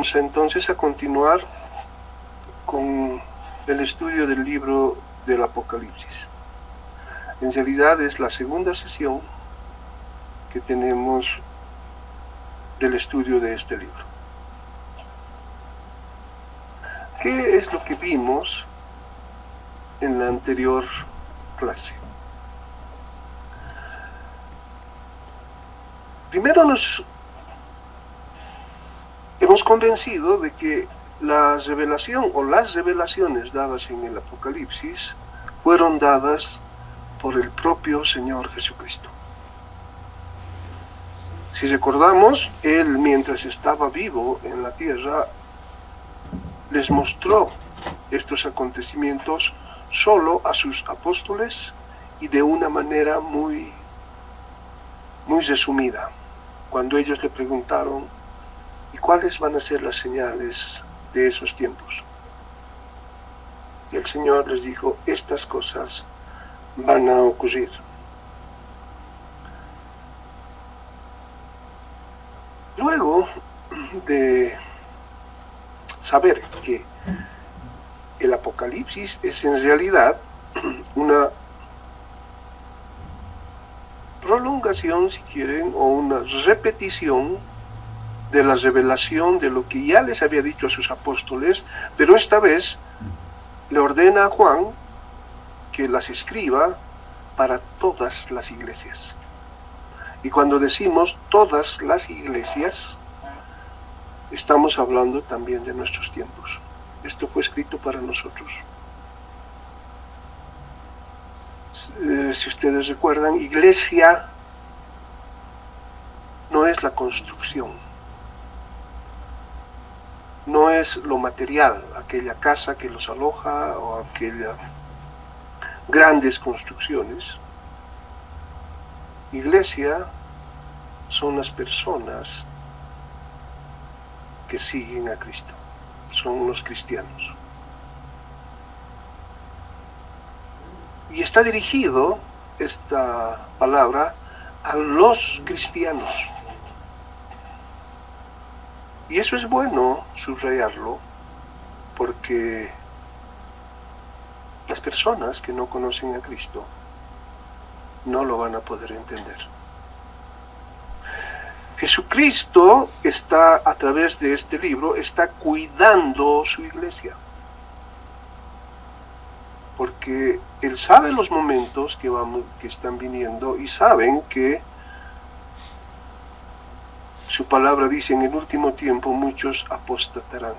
Vamos entonces a continuar con el estudio del libro del Apocalipsis. En realidad es la segunda sesión que tenemos del estudio de este libro. ¿Qué es lo que vimos en la anterior clase? Primero hemos convencido de que la revelación o las revelaciones dadas en el Apocalipsis fueron dadas por el propio Señor Jesucristo. Si recordamos, Él mientras estaba vivo en la tierra, les mostró estos acontecimientos solo a sus apóstoles y de una manera muy resumida. Cuando ellos le preguntaron, ¿y cuáles van a ser las señales de esos tiempos? Y el Señor les dijo, estas cosas van a ocurrir. Luego de saber que el Apocalipsis es en realidad una prolongación, si quieren, o una repetición de la revelación de lo que ya les había dicho a sus apóstoles, pero esta vez le ordena a Juan que las escriba para todas las iglesias. Y cuando decimos todas las iglesias, estamos hablando también de nuestros tiempos. Esto fue escrito para nosotros. Si ustedes recuerdan, iglesia no es la construcción, no es lo material, aquella casa que los aloja o aquellas grandes construcciones. Iglesia son las personas que siguen a Cristo, son los cristianos. Y está dirigido esta palabra a los cristianos. Y eso es bueno subrayarlo, porque las personas que no conocen a Cristo no lo van a poder entender. Jesucristo está, a través de este libro, está cuidando su iglesia. Porque Él sabe los momentos que están viniendo y saben que su palabra dice, en el último tiempo muchos apostatarán,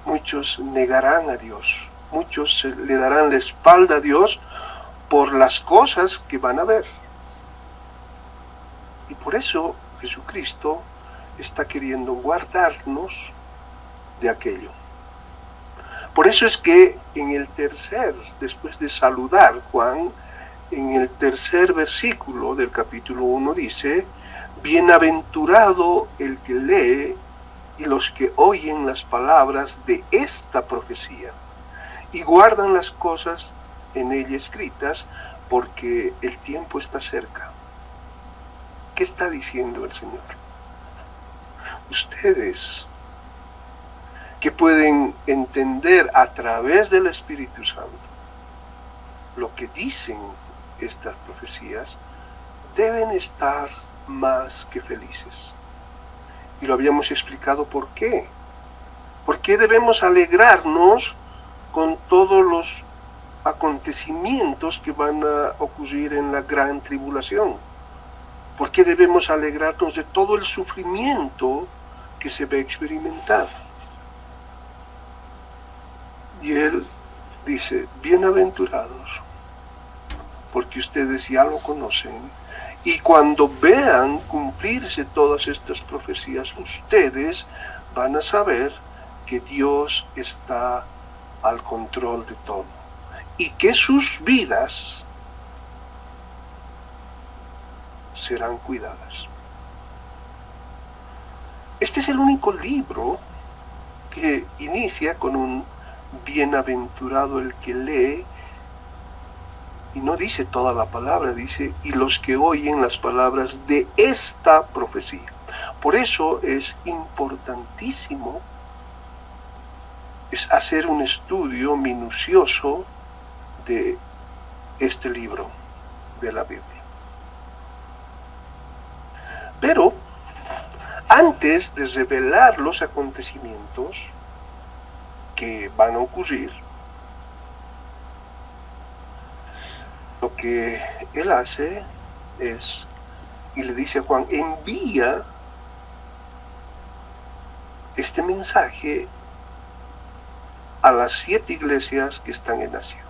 muchos negarán a Dios, muchos le darán la espalda a Dios por las cosas que van a ver. Y por eso Jesucristo está queriendo guardarnos de aquello. Por eso es que después de saludar Juan, en el tercer versículo del capítulo 1 dice, bienaventurado el que lee y los que oyen las palabras de esta profecía y guardan las cosas en ella escritas, porque el tiempo está cerca. ¿Qué está diciendo el Señor? Ustedes que pueden entender a través del Espíritu Santo lo que dicen estas profecías, deben estar más que felices. Y lo habíamos explicado por qué. ¿Por qué debemos alegrarnos con todos los acontecimientos que van a ocurrir en la gran tribulación? ¿Por qué debemos alegrarnos de todo el sufrimiento que se va a experimentar? Y Él dice, bienaventurados, porque ustedes ya lo conocen. Y cuando vean cumplirse todas estas profecías, ustedes van a saber que Dios está al control de todo. Y que sus vidas serán cuidadas. Este es el único libro que inicia con un bienaventurado el que lee, y no dice toda la palabra, dice, y los que oyen las palabras de esta profecía. Por eso es importantísimo hacer un estudio minucioso de este libro de la Biblia. Pero antes de revelar los acontecimientos que van a ocurrir, lo que él hace es, y le dice a Juan, envía este mensaje a las 7 iglesias que están en Asia.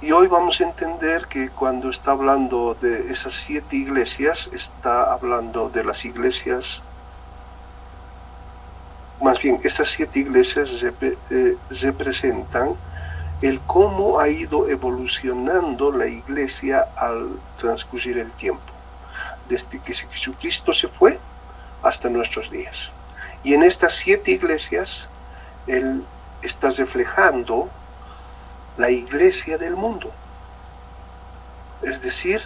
Y hoy vamos a entender que cuando está hablando de esas 7 iglesias, está hablando de las iglesias, más bien esas 7 iglesias representan el cómo ha ido evolucionando la iglesia al transcurrir el tiempo, desde que Jesucristo se fue hasta nuestros días. Y en estas 7 iglesias, él está reflejando la iglesia del mundo. Es decir,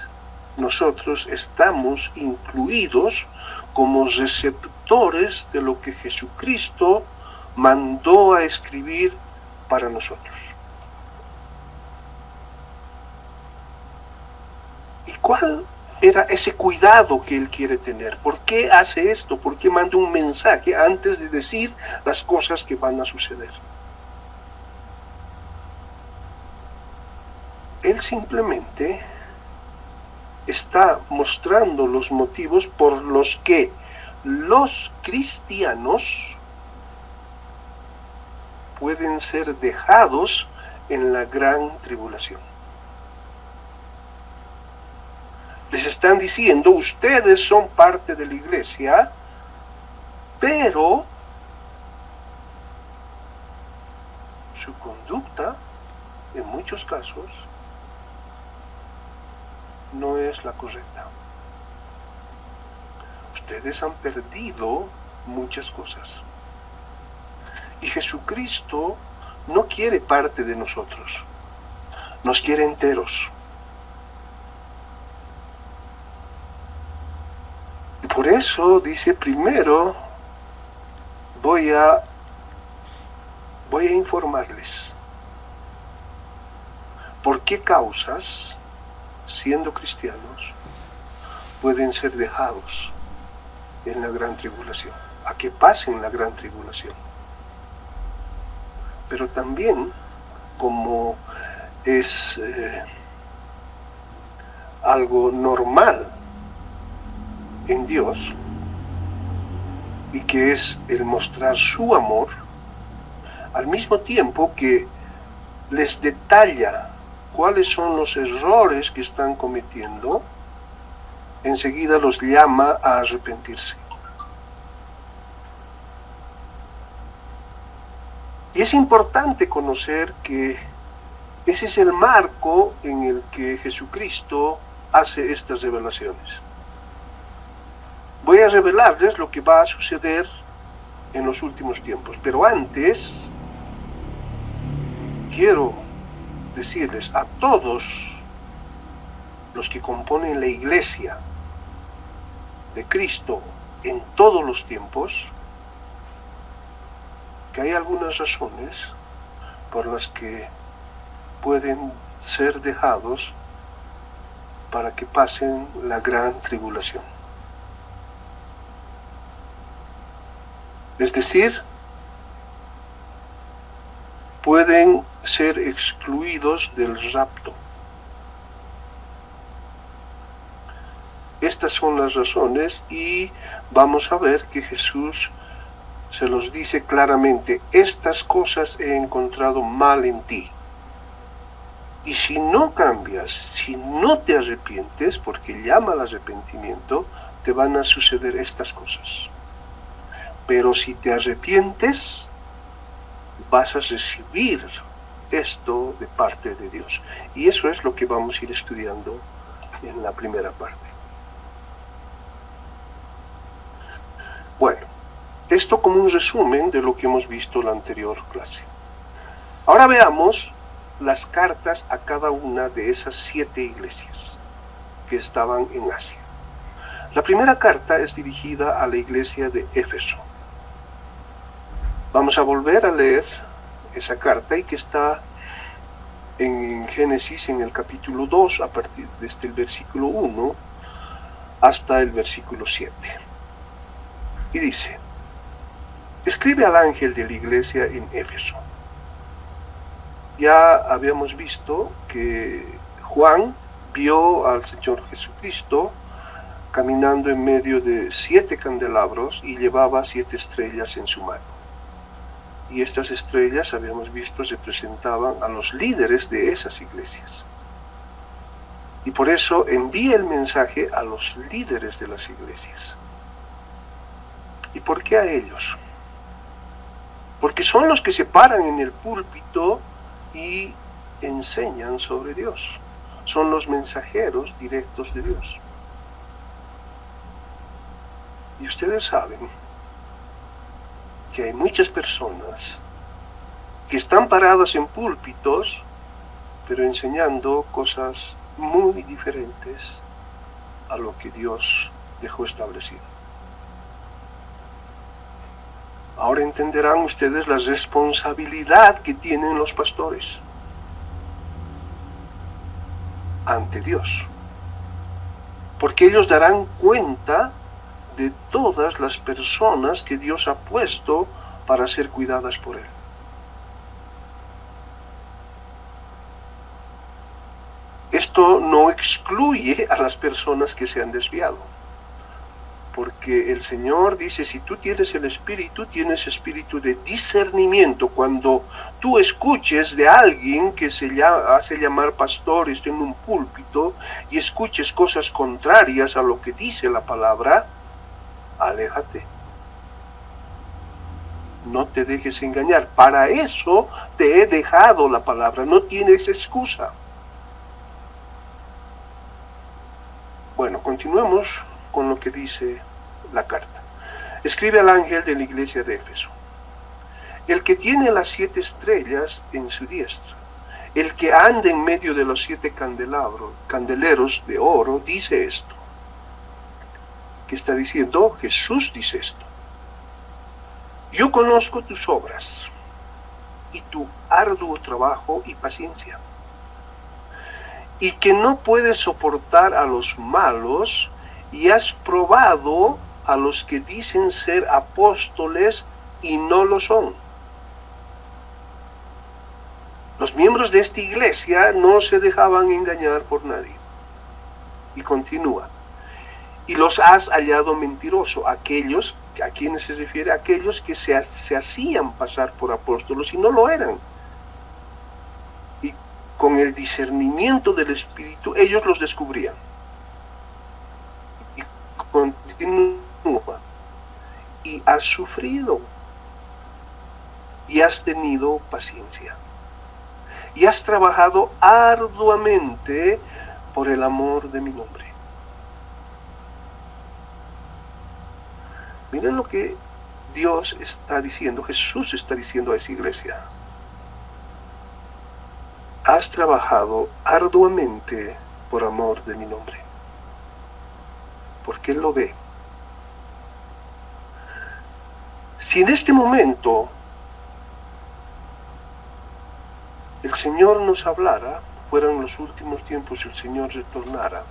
nosotros estamos incluidos como receptores de lo que Jesucristo mandó a escribir para nosotros. ¿Y cuál era ese cuidado que él quiere tener? ¿Por qué hace esto? ¿Por qué manda un mensaje antes de decir las cosas que van a suceder? Él simplemente está mostrando los motivos por los que los cristianos pueden ser dejados en la gran tribulación. Les están diciendo, ustedes son parte de la iglesia, pero su conducta, en muchos casos, no es la correcta. Ustedes han perdido muchas cosas. Y Jesucristo no quiere parte de nosotros, nos quiere enteros. Y por eso dice, primero voy a informarles por qué causas, siendo cristianos, pueden ser dejados en la gran tribulación, a que pasen la gran tribulación. Pero también, como es algo normal en Dios, y que es el mostrar su amor, al mismo tiempo que les detalla cuáles son los errores que están cometiendo, enseguida los llama a arrepentirse. Y es importante conocer que ese es el marco en el que Jesucristo hace estas revelaciones. Voy a revelarles lo que va a suceder en los últimos tiempos, pero antes quiero decirles a todos los que componen la iglesia de Cristo en todos los tiempos, que hay algunas razones por las que pueden ser dejados para que pasen la gran tribulación. Es decir, pueden ser excluidos del rapto. Estas son las razones y vamos a ver que Jesús se los dice claramente, estas cosas he encontrado mal en ti. Y si no cambias, si no te arrepientes, porque llama al arrepentimiento, te van a suceder estas cosas. Pero si te arrepientes, vas a recibir esto de parte de Dios. Y eso es lo que vamos a ir estudiando en la primera parte. Bueno, esto como un resumen de lo que hemos visto en la anterior clase. Ahora veamos las cartas a cada una de esas 7 iglesias que estaban en Asia. La primera carta es dirigida a la iglesia de Éfeso. Vamos a volver a leer esa carta y que está en Génesis en el capítulo 2, a partir desde el versículo 1 hasta el versículo 7. Y dice: escribe al ángel de la iglesia en Éfeso. Ya habíamos visto que Juan vio al Señor Jesucristo caminando en medio de 7 candelabros y llevaba 7 estrellas en su mano. Y estas estrellas, habíamos visto, representaban a los líderes de esas iglesias. Y por eso envía el mensaje a los líderes de las iglesias. ¿Y por qué a ellos? Porque son los que se paran en el púlpito y enseñan sobre Dios. Son los mensajeros directos de Dios. Y ustedes saben que hay muchas personas que están paradas en púlpitos, pero enseñando cosas muy diferentes a lo que Dios dejó establecido. Ahora entenderán ustedes la responsabilidad que tienen los pastores ante Dios, porque ellos darán cuenta de todas las personas que Dios ha puesto para ser cuidadas por Él. Esto no excluye a las personas que se han desviado, porque el Señor dice: si tú tienes el Espíritu, tienes espíritu de discernimiento. Cuando tú escuches de alguien que se hace llamar pastor, está en un púlpito, y escuches cosas contrarias a lo que dice la palabra, aléjate. No te dejes engañar. Para eso te he dejado la palabra. No tienes excusa. Bueno, continuemos con lo que dice la carta. Escribe al ángel de la iglesia de Éfeso: el que tiene las 7 estrellas en su diestra, el que anda en medio de los 7 candeleros de oro, dice esto. ¿Qué está diciendo? Jesús dice esto: yo conozco tus obras y tu arduo trabajo y paciencia, y que no puedes soportar a los malos, y has probado a los que dicen ser apóstoles y no lo son. Los miembros de esta iglesia no se dejaban engañar por nadie. Y continúa: y los has hallado mentiroso, aquellos, ¿a quienes se refiere? Aquellos que se hacían pasar por apóstoles y no lo eran. Y con el discernimiento del Espíritu ellos los descubrían. Y continúa: y has sufrido, y has tenido paciencia, y has trabajado arduamente por el amor de mi nombre. Miren lo que Dios está diciendo, Jesús está diciendo a esa iglesia: has trabajado arduamente por amor de mi nombre, porque Él lo ve. Si en este momento el Señor nos hablara, fueran los últimos tiempos, el Señor retornara,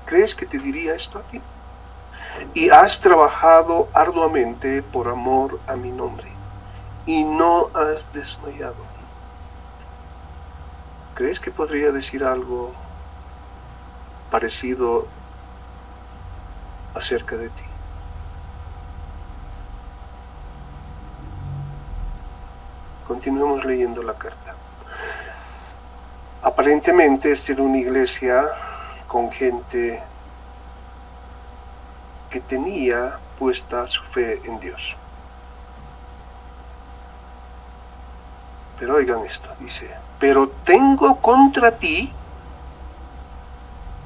¿crees que te diría esto a ti? Y has trabajado arduamente por amor a mi nombre, y no has desmayado. ¿Crees que podría decir algo parecido acerca de ti? Continuemos leyendo la carta. Aparentemente esta era una iglesia con gente que tenía puesta su fe en Dios. Pero oigan esto, dice: pero tengo contra ti,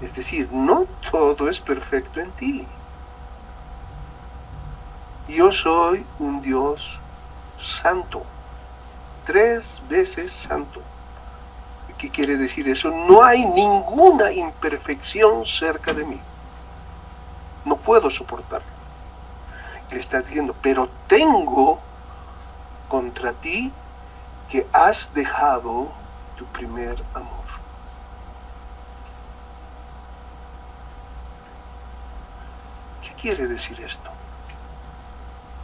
es decir, no todo es perfecto en ti. Yo soy un Dios santo, 3 veces santo. ¿Qué quiere decir eso? No hay ninguna imperfección cerca de mí. No puedo soportarlo. Le está diciendo, pero tengo contra ti que has dejado tu primer amor. ¿Qué quiere decir esto?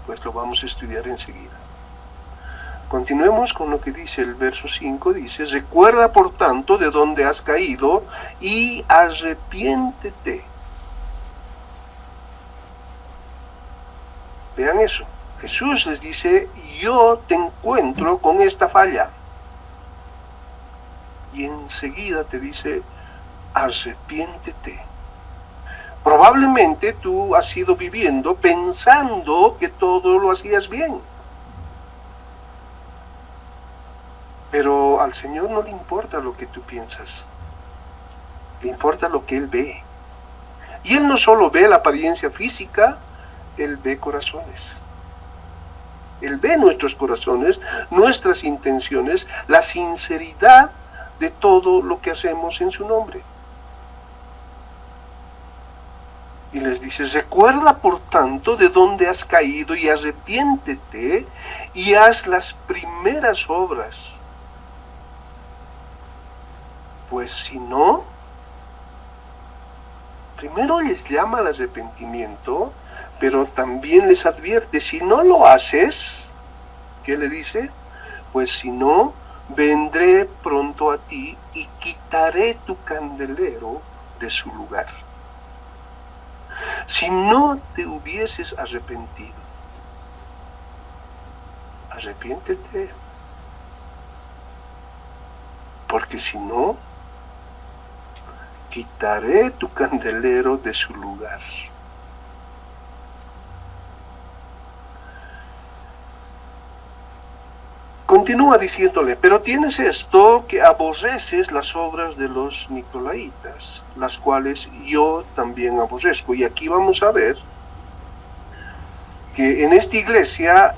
Pues lo vamos a estudiar enseguida. Continuemos con lo que dice el verso 5, dice, recuerda por tanto de dónde has caído y arrepiéntete. Vean eso. Jesús les dice, yo te encuentro con esta falla. Y enseguida te dice, arrepiéntete. Probablemente tú has ido viviendo pensando que todo lo hacías bien. Pero al Señor no le importa lo que tú piensas. Le importa lo que Él ve. Y Él no solo ve la apariencia física, Él ve corazones. Él ve nuestros corazones, nuestras intenciones, la sinceridad de todo lo que hacemos en su nombre. Y les dice, recuerda por tanto de dónde has caído y arrepiéntete y haz las primeras obras. Pues si no, primero les llama al arrepentimiento, pero también les advierte, si no lo haces, ¿qué le dice? Pues si no, vendré pronto a ti y quitaré tu candelero de su lugar. Si no te hubieses arrepentido, arrepiéntete, porque si no, quitaré tu candelero de su lugar. Continúa diciéndole, pero tienes esto, que aborreces las obras de los nicolaítas, las cuales yo también aborrezco. Y aquí vamos a ver que en esta iglesia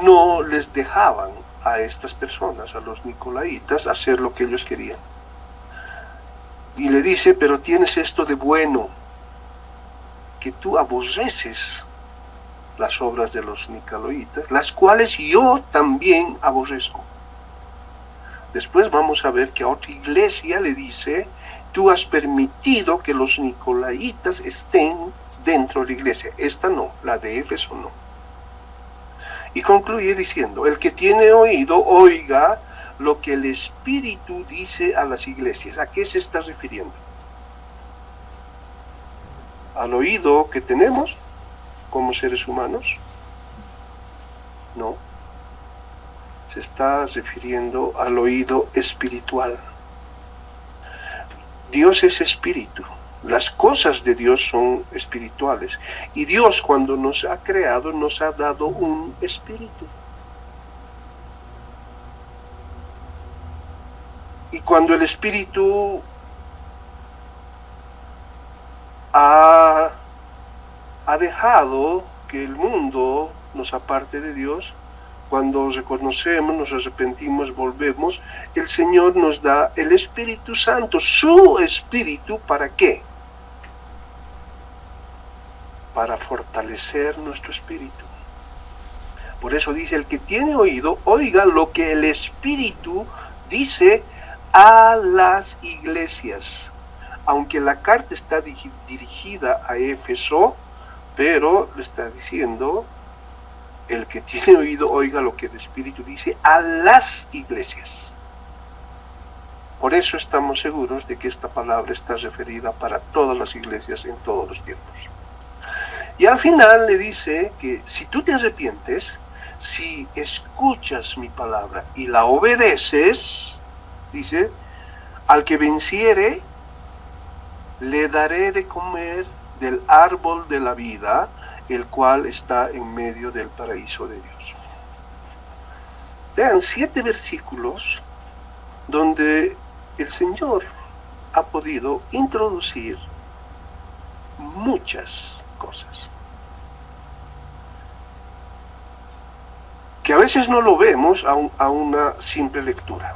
no les dejaban a estas personas, a los nicolaítas, hacer lo que ellos querían. Y le dice, pero tienes esto de bueno, que tú aborreces las obras de los nicolaítas, las cuales yo también aborrezco. Después vamos a ver que a otra iglesia le dice, tú has permitido que los nicolaítas estén dentro de la iglesia. Esta no, la de Éfeso no. Y concluye diciendo, el que tiene oído, oiga lo que el Espíritu dice a las iglesias. ¿A qué se está refiriendo? ¿Al oído que tenemos como seres humanos? No. Se está refiriendo al oído espiritual. Dios es espíritu. Las cosas de Dios son espirituales. Y Dios, cuando nos ha creado, nos ha dado un espíritu. Y cuando el espíritu ha dejado que el mundo nos aparte de Dios, cuando reconocemos, nos arrepentimos, volvemos, el Señor nos da el Espíritu Santo, su Espíritu, ¿para qué? Para fortalecer nuestro espíritu. Por eso dice, el que tiene oído, oiga lo que el Espíritu dice a las iglesias. Aunque la carta está dirigida a Éfeso, pero le está diciendo, el que tiene oído, oiga lo que el Espíritu dice a las iglesias. Por eso estamos seguros de que esta palabra está referida para todas las iglesias en todos los tiempos. Y al final le dice que si tú te arrepientes, si escuchas mi palabra y la obedeces, dice, al que venciere, le daré de comer del árbol de la vida, el cual está en medio del paraíso de Dios. Vean 7 versículos donde el Señor ha podido introducir muchas cosas que a veces no lo vemos a una simple lectura.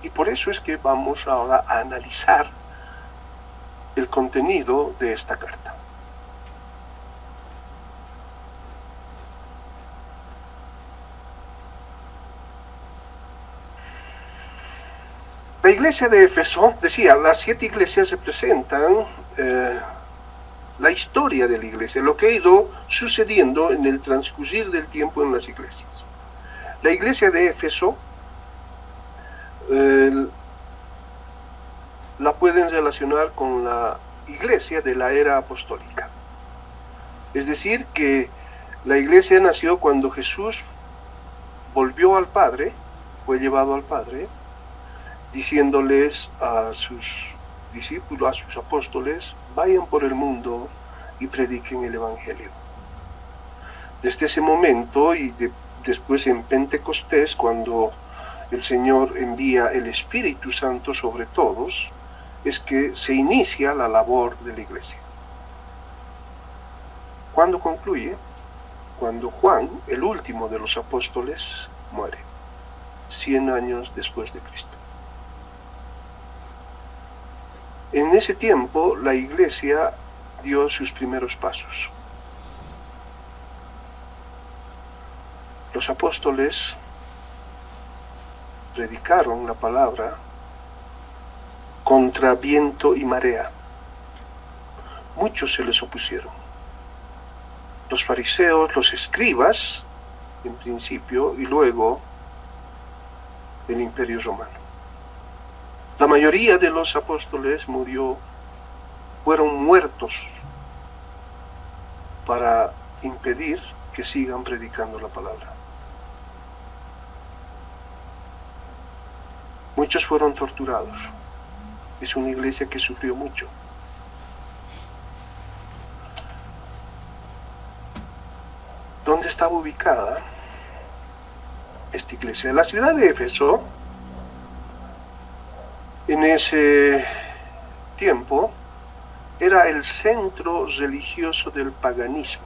Y por eso es que vamos ahora a analizar el contenido de esta carta. La iglesia de Éfeso, decía, las 7 iglesias representan la historia de la iglesia, lo que ha ido sucediendo en el transcurrir del tiempo en las iglesias. La iglesia de Éfeso la pueden relacionar con la iglesia de la era apostólica. Es decir, que la iglesia nació cuando Jesús volvió al Padre, fue llevado al Padre, diciéndoles a sus discípulos, a sus apóstoles, vayan por el mundo y prediquen el Evangelio. Desde ese momento y después en Pentecostés, cuando el Señor envía el Espíritu Santo sobre todos, es que se inicia la labor de la iglesia. ¿Cuándo concluye? Cuando Juan, el último de los apóstoles, muere, 100 años después de Cristo. En ese tiempo la iglesia dio sus primeros pasos. Los apóstoles predicaron la palabra contra viento y marea. Muchos se les opusieron. Los fariseos, los escribas, en principio, y luego el Imperio Romano. La mayoría de los apóstoles fueron muertos para impedir que sigan predicando la palabra. Muchos fueron torturados. Es una iglesia que sufrió mucho. ¿Dónde estaba ubicada esta iglesia? La ciudad de Éfeso, en ese tiempo, era el centro religioso del paganismo.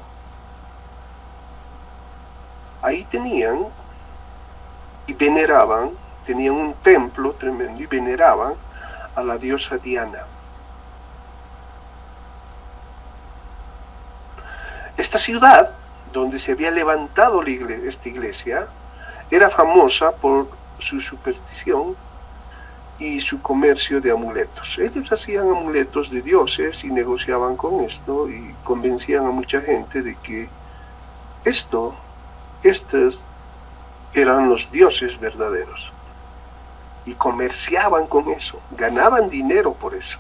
Ahí tenían y veneraban, tenían un templo tremendo y veneraban a la diosa Diana. Esta ciudad, donde se había levantado esta iglesia, era famosa por su superstición y su comercio de amuletos. Ellos hacían amuletos de dioses y negociaban con esto y convencían a mucha gente de que estos eran los dioses verdaderos. Y comerciaban con eso, ganaban dinero por eso.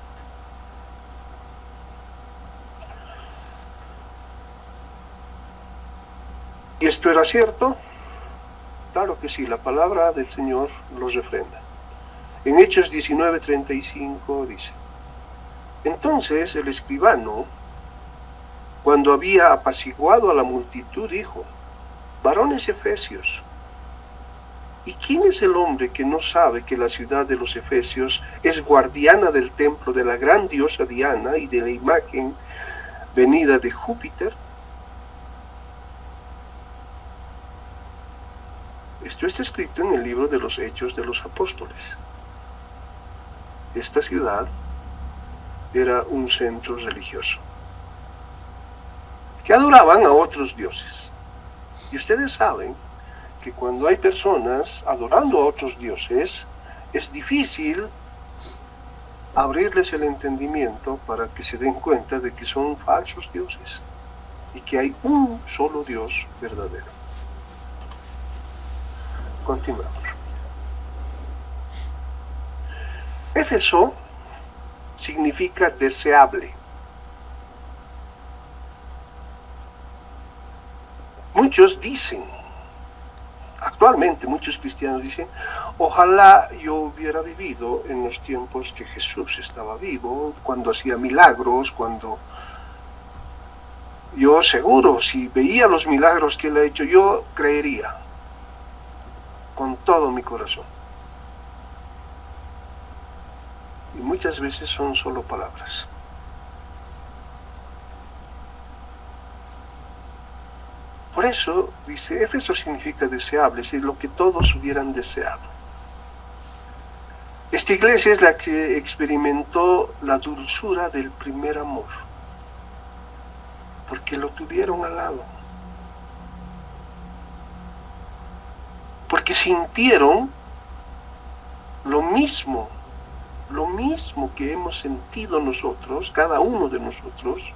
¿Y esto era cierto? Claro que sí, la palabra del Señor los refrenda. En Hechos 19:35 dice: entonces el escribano, cuando había apaciguado a la multitud, dijo: varones efesios, ¿y quién es el hombre que no sabe que la ciudad de los efesios es guardiana del templo de la gran diosa Diana y de la imagen venida de Júpiter? Esto está escrito en el libro de los Hechos de los Apóstoles. Esta ciudad era un centro religioso que adoraban a otros dioses. Y ustedes saben que cuando hay personas adorando a otros dioses, es difícil abrirles el entendimiento para que se den cuenta de que son falsos dioses y que hay un solo Dios verdadero. Continuamos. Éfeso significa deseable. Muchos dicen, actualmente muchos cristianos dicen, ojalá yo hubiera vivido en los tiempos que Jesús estaba vivo, cuando hacía milagros, cuando yo seguro, si veía los milagros que él ha hecho, yo creería con todo mi corazón. Y muchas veces son solo palabras. Por eso, dice, Éfeso significa deseable, es decir, lo que todos hubieran deseado. Esta iglesia es la que experimentó la dulzura del primer amor, porque lo tuvieron al lado, porque sintieron lo mismo que hemos sentido nosotros, cada uno de nosotros,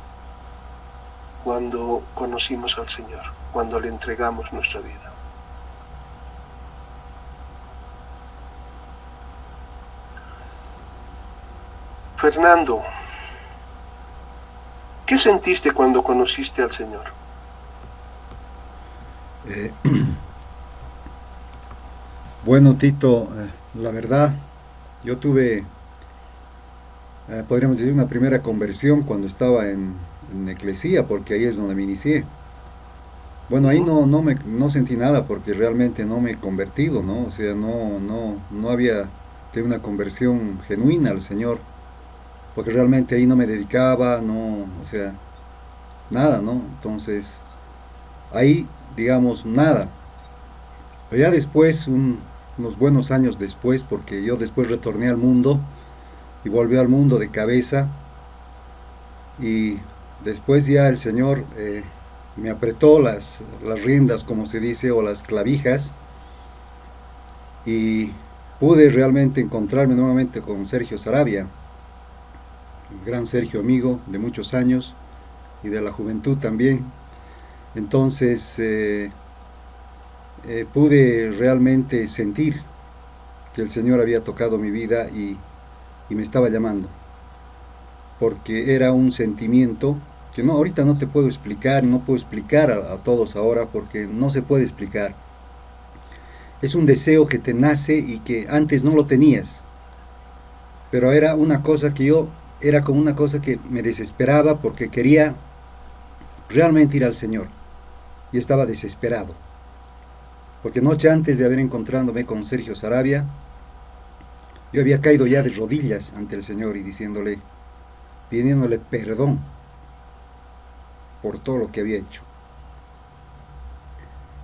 cuando conocimos al Señor, cuando le entregamos nuestra vida. Fernando, ¿qué sentiste cuando conociste al Señor? Bueno, Tito, la verdad, yo tuve, podríamos decir, una primera conversión cuando estaba en Eclesia, porque ahí es donde me inicié. Bueno, ahí no sentí nada porque realmente no me he convertido, ¿no? O sea, no había tenido una conversión genuina al Señor, porque realmente ahí no me dedicaba, no, o sea, nada, ¿no? Entonces, ahí, digamos, nada. Pero ya después, unos buenos años después, porque yo después retorné al mundo y volví al mundo de cabeza, y después ya el Señor me apretó las riendas, como se dice, o las clavijas, y pude realmente encontrarme nuevamente con Sergio Saravia, el gran Sergio, amigo de muchos años y de la juventud también. Entonces pude realmente sentir que el Señor había tocado mi vida y me estaba llamando, porque era un sentimiento que no, ahorita no te puedo explicar, no puedo explicar a todos ahora porque no se puede explicar. Es un deseo que te nace y que antes no lo tenías, pero era una cosa que era como una cosa que me desesperaba porque quería realmente ir al Señor y estaba desesperado. Porque noche antes de haber encontrándome con Sergio Saravia, yo había caído ya de rodillas ante el Señor y diciéndole, pidiéndole perdón por todo lo que había hecho.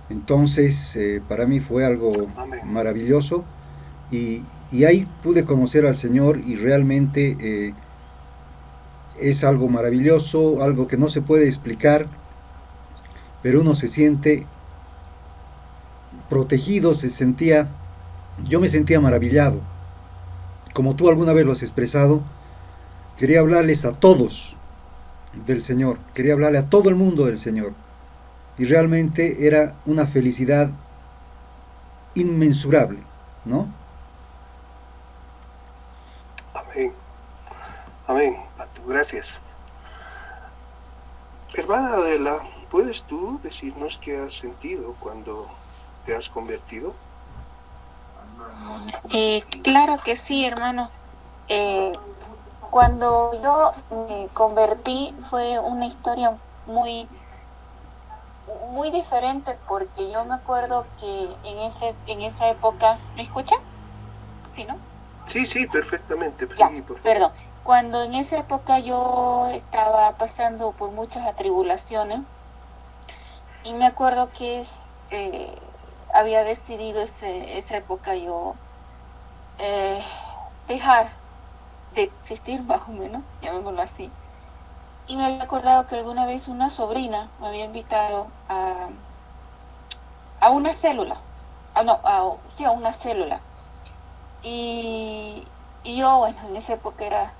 Entonces, para mí fue algo maravilloso y ahí pude conocer al Señor y realmente es algo maravilloso, algo que no se puede explicar, pero uno se siente protegido, yo me sentía maravillado. Como tú alguna vez lo has expresado, quería hablarles a todos del Señor, quería hablarle a todo el mundo del Señor. Y realmente era una felicidad inmensurable, ¿no? Amén. Amén. Gracias. Hermana Adela, ¿puedes tú decirnos qué has sentido cuando te has convertido? Claro que sí, hermano. Cuando yo me convertí fue una historia muy diferente, porque yo me acuerdo que en esa época, ¿me escucha? ¿Sí, no? Sí, perfectamente. Ya, Sí, por favor. perdón. Cuando en esa época yo estaba pasando por muchas atribulaciones, y me acuerdo que había decidido esa época yo dejar de existir, más o menos, llamémoslo así. Y me había acordado que alguna vez una sobrina me había invitado a una célula. A una célula. Y yo, bueno, en esa época era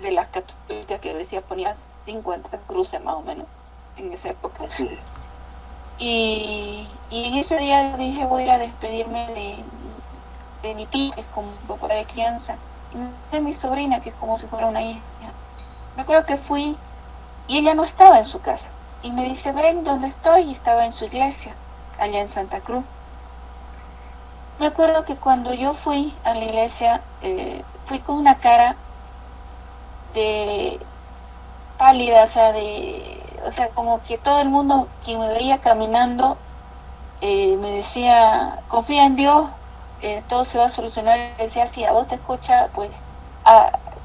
de las católicas que decía, ponía 50 cruces más o menos, en esa época. Y en ese día dije, voy a ir a despedirme de mi tía, que es como un papá de crianza, y de mi sobrina, que es como si fuera una hija. Me acuerdo que fui y ella no estaba en su casa. Y me dice, ven donde estoy, y estaba en su iglesia, allá en Santa Cruz. Me acuerdo que cuando yo fui a la iglesia, fui con una cara de pálida, o sea, como que todo el mundo que me veía caminando me decía, confía en Dios, todo se va a solucionar. Decía, si a vos te escucha, pues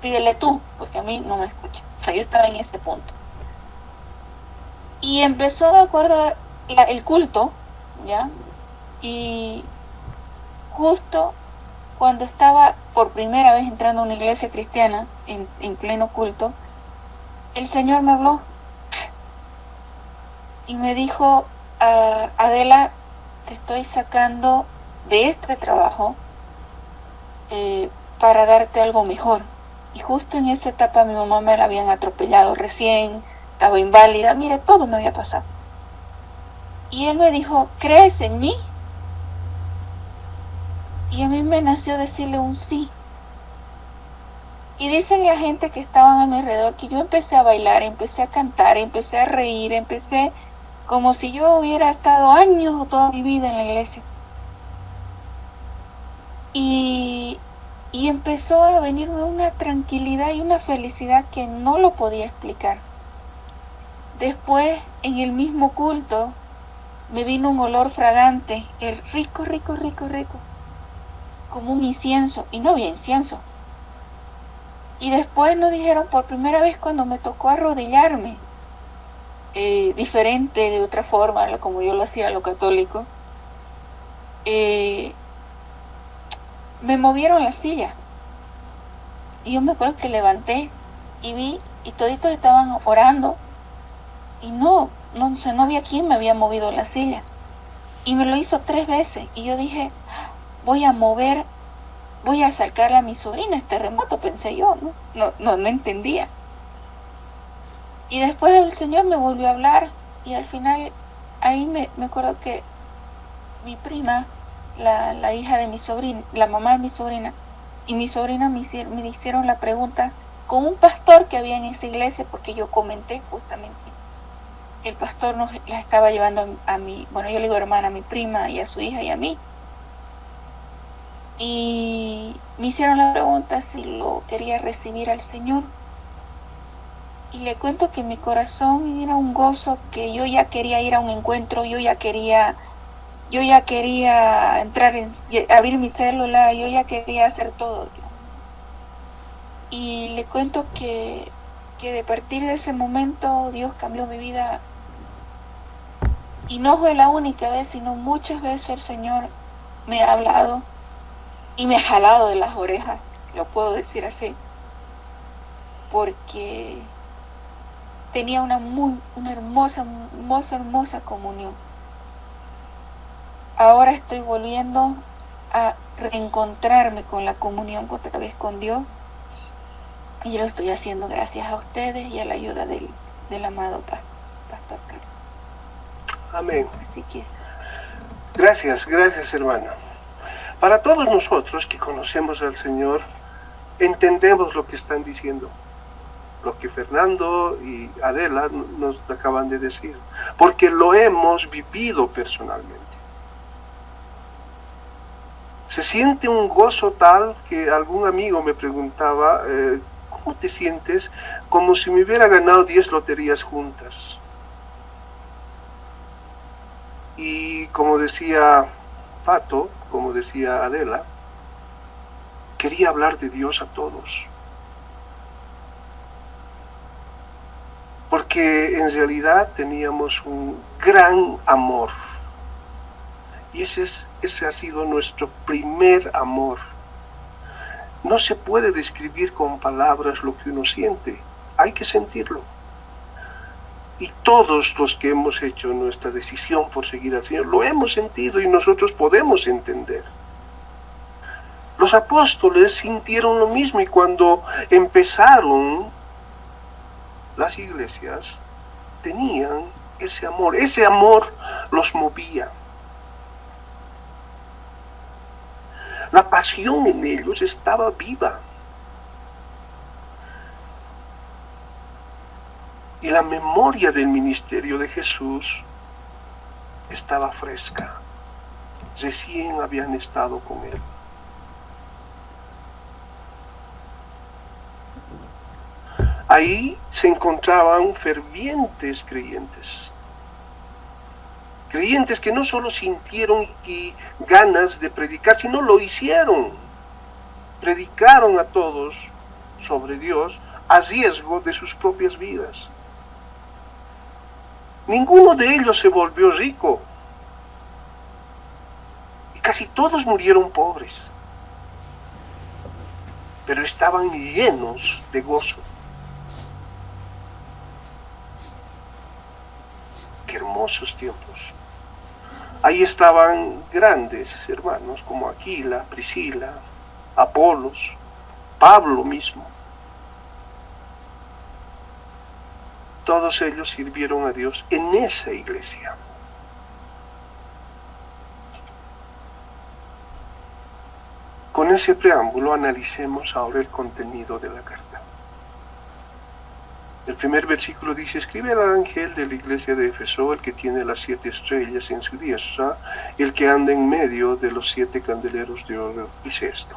pídele tú, porque a mí no me escucha. O sea, yo estaba en ese punto. Y empezó, de acuerdo, el culto, ¿ya? Y justo cuando estaba por primera vez entrando a una iglesia cristiana en pleno culto, el Señor me habló y me dijo, Adela, te estoy sacando de este trabajo para darte algo mejor. Y justo en esa etapa mi mamá me la habían atropellado recién, estaba inválida, mire, todo me había pasado. Y él me dijo, ¿crees en mí? Y a mí me nació decirle un sí. Y dicen la gente que estaban a mi alrededor que yo empecé a bailar, empecé a cantar, empecé a reír, empecé como si yo hubiera estado años o toda mi vida en la iglesia. Y empezó a venirme una tranquilidad y una felicidad que no lo podía explicar. Después, en el mismo culto, me vino un olor fragante, el rico, como un incienso, y no había incienso. Y después nos dijeron por primera vez cuando me tocó arrodillarme, diferente de otra forma, como yo lo hacía a lo católico, me movieron la silla. Y yo me acuerdo que levanté y vi, y toditos estaban orando, y no había quien me había movido la silla. Y me lo hizo 3 veces, y yo dije, voy a sacarle a mi sobrina este remoto, pensé yo, no entendía. Y después el Señor me volvió a hablar, y al final, ahí me acuerdo que mi prima, la hija de mi sobrina, la mamá de mi sobrina, y mi sobrina me hicieron la pregunta con un pastor que había en esa iglesia, porque yo comenté justamente. El pastor la estaba llevando a mi, bueno, yo le digo hermana, a mi prima y a su hija y a mí. Y me hicieron la pregunta si lo quería recibir al Señor. Y le cuento que mi corazón era un gozo, que yo ya quería ir a un encuentro, yo ya quería entrar abrir mi célula, yo ya quería hacer todo. Y le cuento que de partir de ese momento Dios cambió mi vida. Y no fue la única vez, sino muchas veces el Señor me ha hablado y me ha jalado de las orejas, lo puedo decir así, porque tenía una hermosa comunión. Ahora estoy volviendo a reencontrarme con la comunión otra vez con Dios, y lo estoy haciendo gracias a ustedes y a la ayuda del amado Pastor Carlos. Amén. Así que Gracias hermana. Para todos nosotros que conocemos al Señor, entendemos lo que están diciendo, lo que Fernando y Adela nos acaban de decir, porque lo hemos vivido personalmente. Se siente un gozo tal que algún amigo me preguntaba, ¿cómo te sientes? Como si me hubiera ganado 10 loterías juntas. Y como decía Pato, como decía Adela, quería hablar de Dios a todos. Porque en realidad teníamos un gran amor. Y ese ha sido nuestro primer amor. No se puede describir con palabras lo que uno siente. Hay que sentirlo. Y todos los que hemos hecho nuestra decisión por seguir al Señor, lo hemos sentido y nosotros podemos entender. Los apóstoles sintieron lo mismo, y cuando empezaron las iglesias, tenían ese amor los movía. La pasión en ellos estaba viva. Y la memoria del ministerio de Jesús estaba fresca. Recién habían estado con Él. Ahí se encontraban fervientes creyentes. Creyentes que no solo sintieron ganas de predicar, sino lo hicieron. Predicaron a todos sobre Dios a riesgo de sus propias vidas. Ninguno de ellos se volvió rico. Y casi todos murieron pobres. pero estaban llenos de gozo. Qué hermosos tiempos. Ahí estaban grandes hermanos como Aquila, Priscila, Apolos, Pablo mismo. Todos ellos sirvieron a Dios en esa iglesia. Con ese preámbulo analicemos ahora el contenido de la carta. El primer versículo dice: escribe al ángel de la iglesia de Éfeso, el que tiene las 7 estrellas en su diestra, el que anda en medio de los 7 candeleros de oro. Dice esto.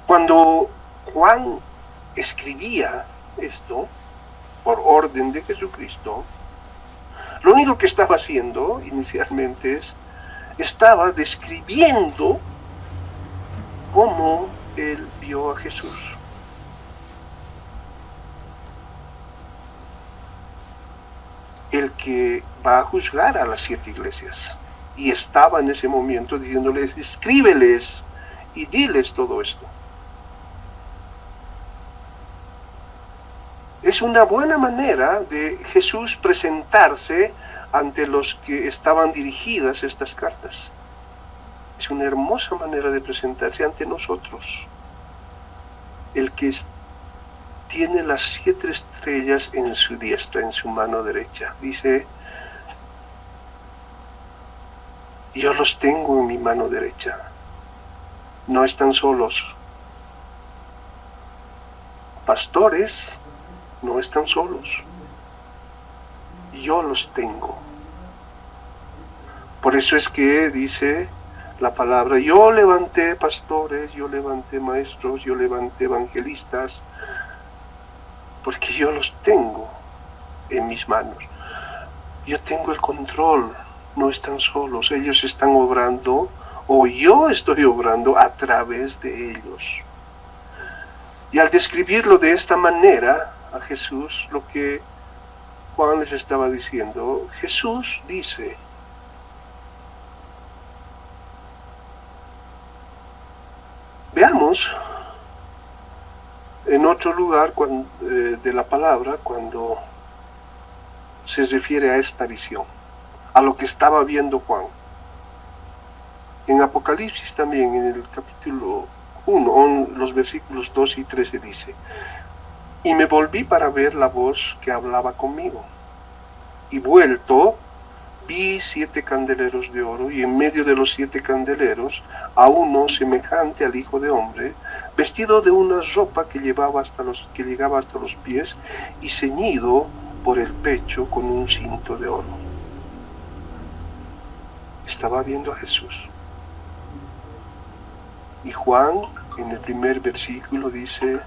Cuando Juan escribía esto por orden de Jesucristo, lo único que estaba haciendo inicialmente estaba describiendo cómo él vio a Jesús. El que va a juzgar a las 7 iglesias. Y estaba en ese momento diciéndoles: escríbeles y diles todo esto. Es una buena manera de Jesús presentarse ante los que estaban dirigidas estas cartas. Es una hermosa manera de presentarse ante nosotros. El que tiene las 7 estrellas en su diestra, en su mano derecha. Dice: yo los tengo en mi mano derecha. No están solos. Pastores no están solos. Yo los tengo. Por eso es que dice la palabra: yo levanté pastores, yo levanté maestros, yo levanté evangelistas, porque yo los tengo en mis manos. Yo tengo el control, no están solos, ellos están obrando, o yo estoy obrando a través de ellos. Y al describirlo de esta manera a Jesús, lo que Juan les estaba diciendo, Jesús dice: veamos en otro lugar de la palabra cuando se refiere a esta visión, a lo que estaba viendo Juan. En Apocalipsis también, en el capítulo 1, los versículos 2 y 13 dice: y me volví para ver la voz que hablaba conmigo, y vuelto vi 7 candeleros de oro, y en medio de los 7 candeleros a uno semejante al Hijo de Hombre, vestido de una ropa que llegaba hasta los pies, y ceñido por el pecho con un cinto de oro. Estaba viendo a Jesús. Y Juan, en el primer versículo, dice: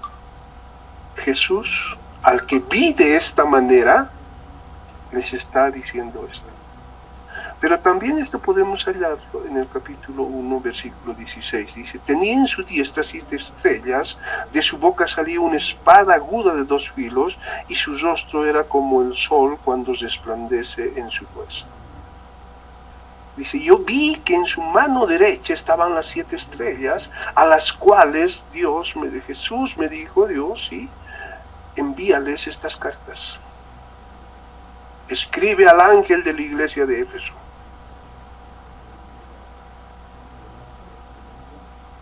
Jesús, al que vi de esta manera, les está diciendo esto. Pero también esto podemos hallarlo en el capítulo 1, versículo 16. Dice: tenía en su diestra 7 estrellas, de su boca salía una espada aguda de 2 filos, y su rostro era como el sol cuando resplandece en su fuerza. Dice: yo vi que en su mano derecha estaban las 7 estrellas, a las cuales Jesús me dijo, Dios, sí, envíales estas cartas. Escribe al ángel de la iglesia de Éfeso.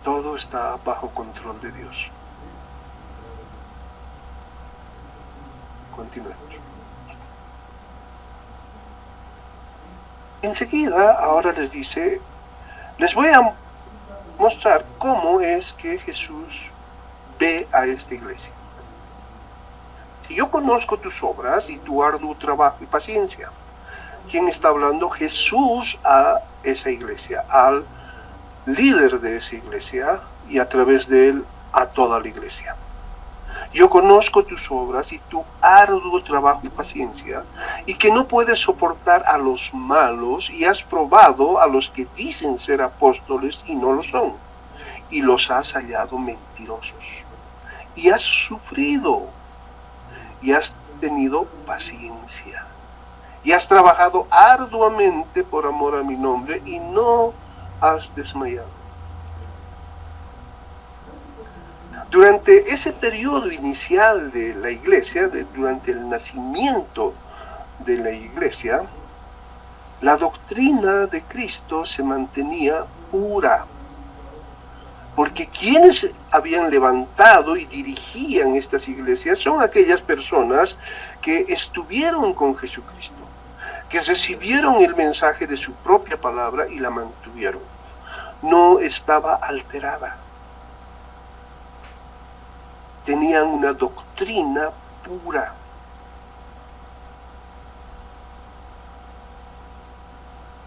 Todo está bajo control de Dios. Continuemos. Enseguida, ahora les dice, les voy a mostrar cómo es que Jesús ve a esta iglesia. Si yo conozco tus obras y tu arduo trabajo y paciencia. ¿Quién está hablando? Jesús a esa iglesia, al líder de esa iglesia, y a través de él a toda la iglesia. Yo conozco tus obras y tu arduo trabajo y paciencia, y que no puedes soportar a los malos, y has probado a los que dicen ser apóstoles y no lo son, y los has hallado mentirosos. Y has sufrido, y has tenido paciencia, y has trabajado arduamente por amor a mi nombre, y no has desmayado. Durante ese periodo inicial de la iglesia, durante el nacimiento de la iglesia, la doctrina de Cristo se mantenía pura, porque quienes habían levantado y dirigían estas iglesias son aquellas personas que estuvieron con Jesucristo, que recibieron el mensaje de su propia palabra y la mantuvieron. No estaba alterada. Tenían una doctrina pura.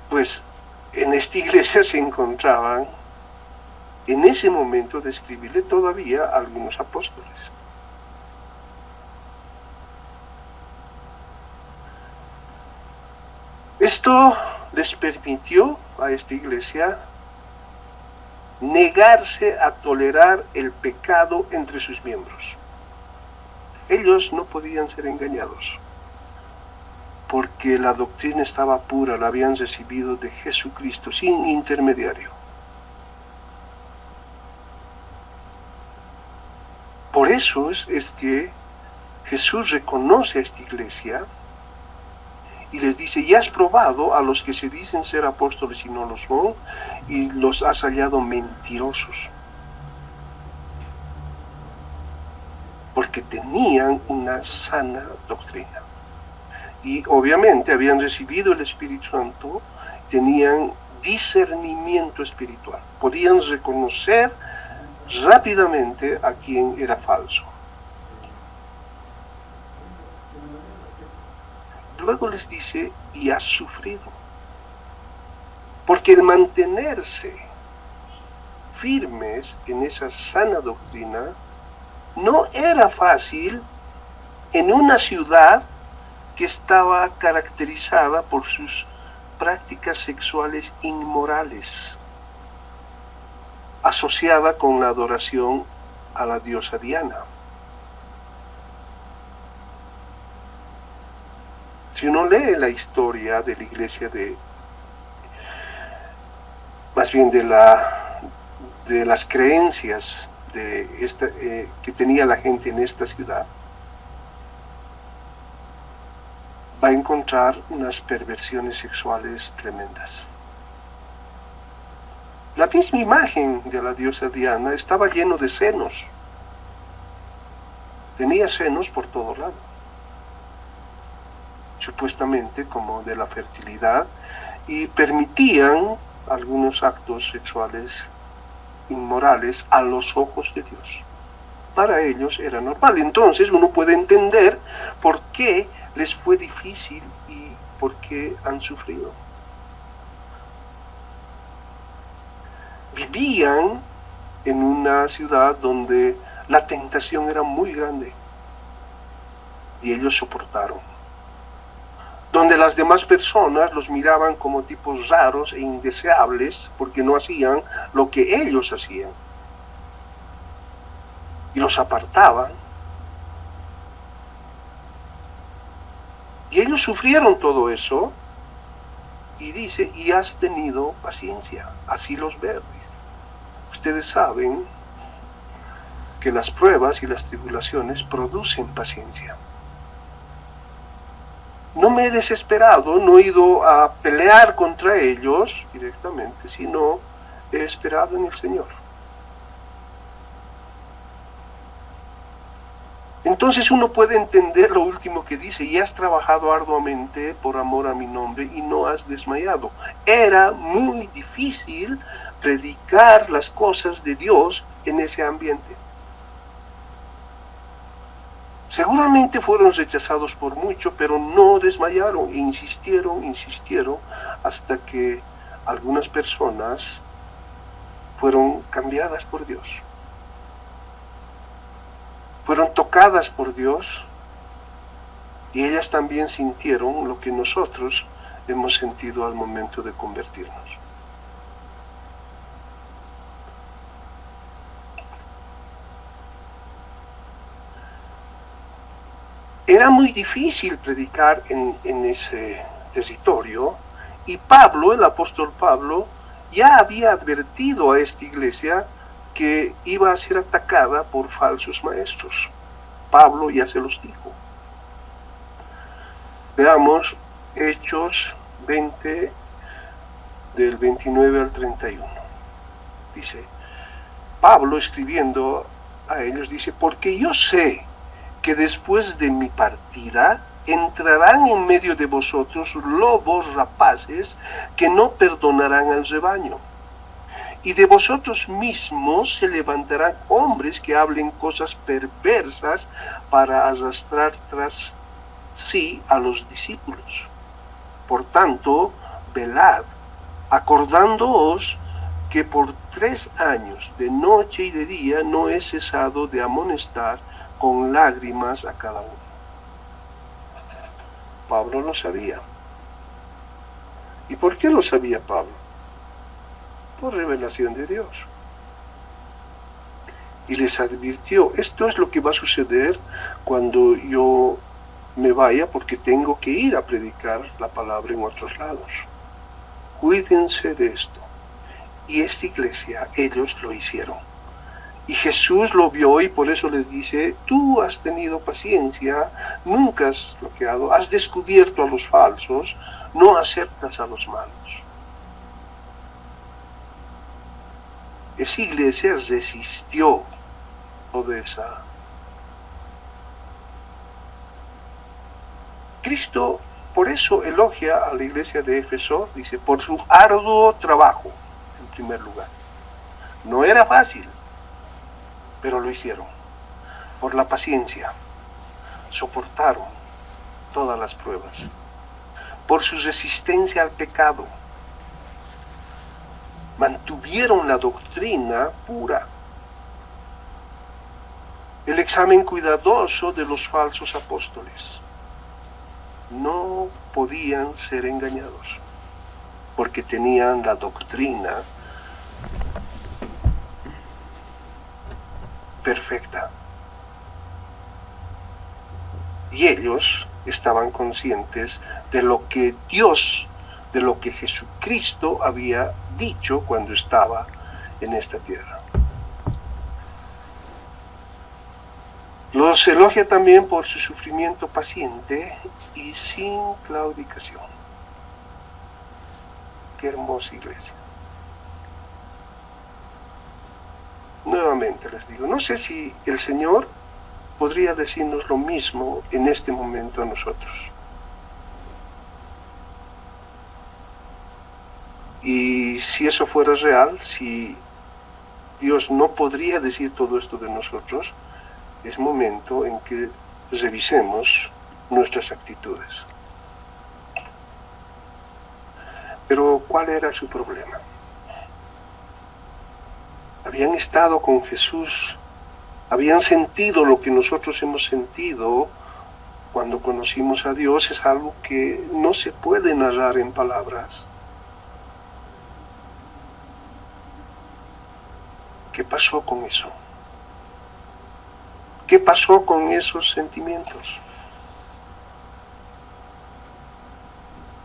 Pues en esta iglesia se encontraban, en ese momento de escribirle, todavía algunos apóstoles. Esto les permitió a esta iglesia negarse a tolerar el pecado entre sus miembros. Ellos no podían ser engañados, porque la doctrina estaba pura, la habían recibido de Jesucristo, sin intermediario. Por eso es que Jesús reconoce a esta iglesia y les dice: ya has probado a los que se dicen ser apóstoles y no lo son, y los has hallado mentirosos, porque tenían una sana doctrina. Y obviamente habían recibido el Espíritu Santo, tenían discernimiento espiritual, podían reconocer rápidamente a quien era falso. Luego les dice: y has sufrido, porque el mantenerse firmes en esa sana doctrina no era fácil en una ciudad que estaba caracterizada por sus prácticas sexuales inmorales, asociada con la adoración a la diosa Diana. Si uno lee la historia de la iglesia más bien de las creencias que tenía la gente en esta ciudad, va a encontrar unas perversiones sexuales tremendas. La misma imagen de la diosa Diana estaba lleno de senos. Tenía senos por todo lado, supuestamente como de la fertilidad, y permitían algunos actos sexuales inmorales a los ojos de Dios. Para ellos era normal. Entonces uno puede entender por qué les fue difícil y por qué han sufrido. Vivían en una ciudad donde la tentación era muy grande y ellos soportaron. Donde las demás personas los miraban como tipos raros e indeseables porque no hacían lo que ellos hacían y los apartaban. Y ellos sufrieron todo eso, y dice: y has tenido paciencia. Así los verdes. Ustedes saben que las pruebas y las tribulaciones producen paciencia. No me he desesperado, no he ido a pelear contra ellos directamente, sino he esperado en el Señor. Entonces uno puede entender lo último que dice: y has trabajado arduamente por amor a mi nombre y no has desmayado. Era muy difícil predicar las cosas de Dios en ese ambiente. Seguramente fueron rechazados por mucho, pero no desmayaron, insistieron, hasta que algunas personas fueron cambiadas por Dios. Fueron tocadas por Dios, y ellas también sintieron lo que nosotros hemos sentido al momento de convertirnos. Era muy difícil predicar en ese territorio, y Pablo, el apóstol Pablo, ya había advertido a esta iglesia que iba a ser atacada por falsos maestros. Pablo ya se los dijo. Veamos Hechos 20, del 29 al 31. Dice, Pablo escribiendo a ellos, dice, porque yo sé que después de mi partida entrarán en medio de vosotros lobos rapaces que no perdonarán al rebaño. Y de vosotros mismos se levantarán hombres que hablen cosas perversas para arrastrar tras sí a los discípulos. Por tanto, velad, acordándoos que por 3 años, de noche y de día, no he cesado de amonestar con lágrimas a cada uno. Pablo lo sabía. ¿Y por qué lo sabía Pablo? Por revelación de Dios. Y les advirtió, esto es lo que va a suceder cuando yo me vaya, porque tengo que ir a predicar la palabra en otros lados. Cuídense de esto. Y esta iglesia, ellos lo hicieron. Y Jesús lo vio y por eso les dice, tú has tenido paciencia, nunca has bloqueado, has descubierto a los falsos, no aceptas a los malos. Esa iglesia resistió toda esa. Cristo por eso elogia a la iglesia de Éfeso, dice, por su arduo trabajo, en primer lugar. No era fácil, pero lo hicieron. Por la paciencia, soportaron todas las pruebas. Por su resistencia al pecado, mantuvieron la doctrina pura. El examen cuidadoso de los falsos apóstoles. No podían ser engañados, porque tenían la doctrina perfecta. Y ellos estaban conscientes de lo que Dios, de lo que Jesucristo había dicho cuando estaba en esta tierra. Los elogia también por su sufrimiento paciente y sin claudicación. Qué hermosa iglesia. Nuevamente les digo, no sé si el Señor podría decirnos lo mismo en este momento a nosotros. Y si eso fuera real, si Dios no podría decir todo esto de nosotros, es momento en que revisemos nuestras actitudes. Pero ¿cuál era su problema? Habían estado con Jesús, habían sentido lo que nosotros hemos sentido cuando conocimos a Dios. Es algo que no se puede narrar en palabras. ¿Qué pasó con eso? ¿Qué pasó con esos sentimientos?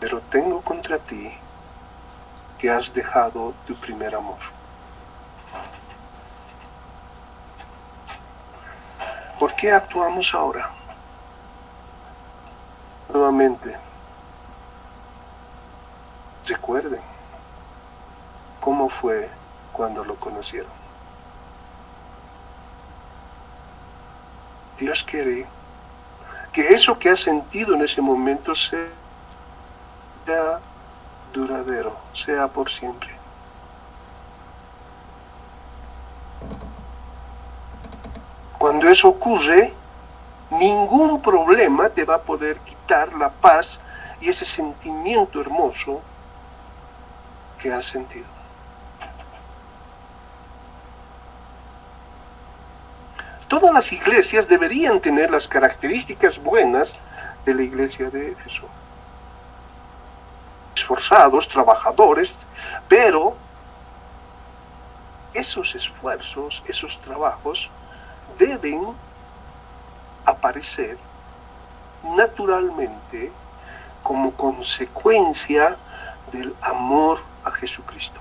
Pero tengo contra ti que has dejado tu primer amor. ¿Por qué actuamos ahora? Nuevamente, recuerden cómo fue cuando lo conocieron. Dios quiere que eso que has sentido en ese momento sea duradero, sea por siempre. Cuando eso ocurre, ningún problema te va a poder quitar la paz y ese sentimiento hermoso que has sentido. Todas las iglesias deberían tener las características buenas de la iglesia de Éfeso. Esforzados, trabajadores, pero esos esfuerzos, esos trabajos deben aparecer naturalmente como consecuencia del amor a Jesucristo.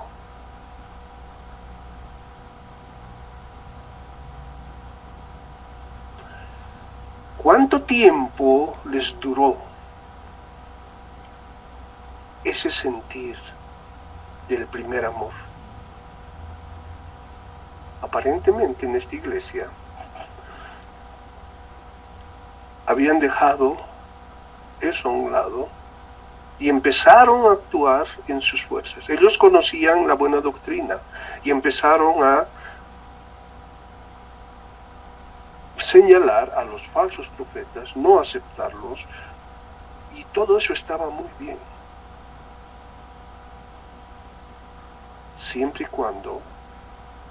tiempo les duró ese sentir del primer amor? Aparentemente en esta iglesia habían dejado eso a un lado y empezaron a actuar en sus fuerzas. Ellos conocían la buena doctrina y empezaron a señalar a los falsos profetas, no aceptarlos, y todo eso estaba muy bien, siempre y cuando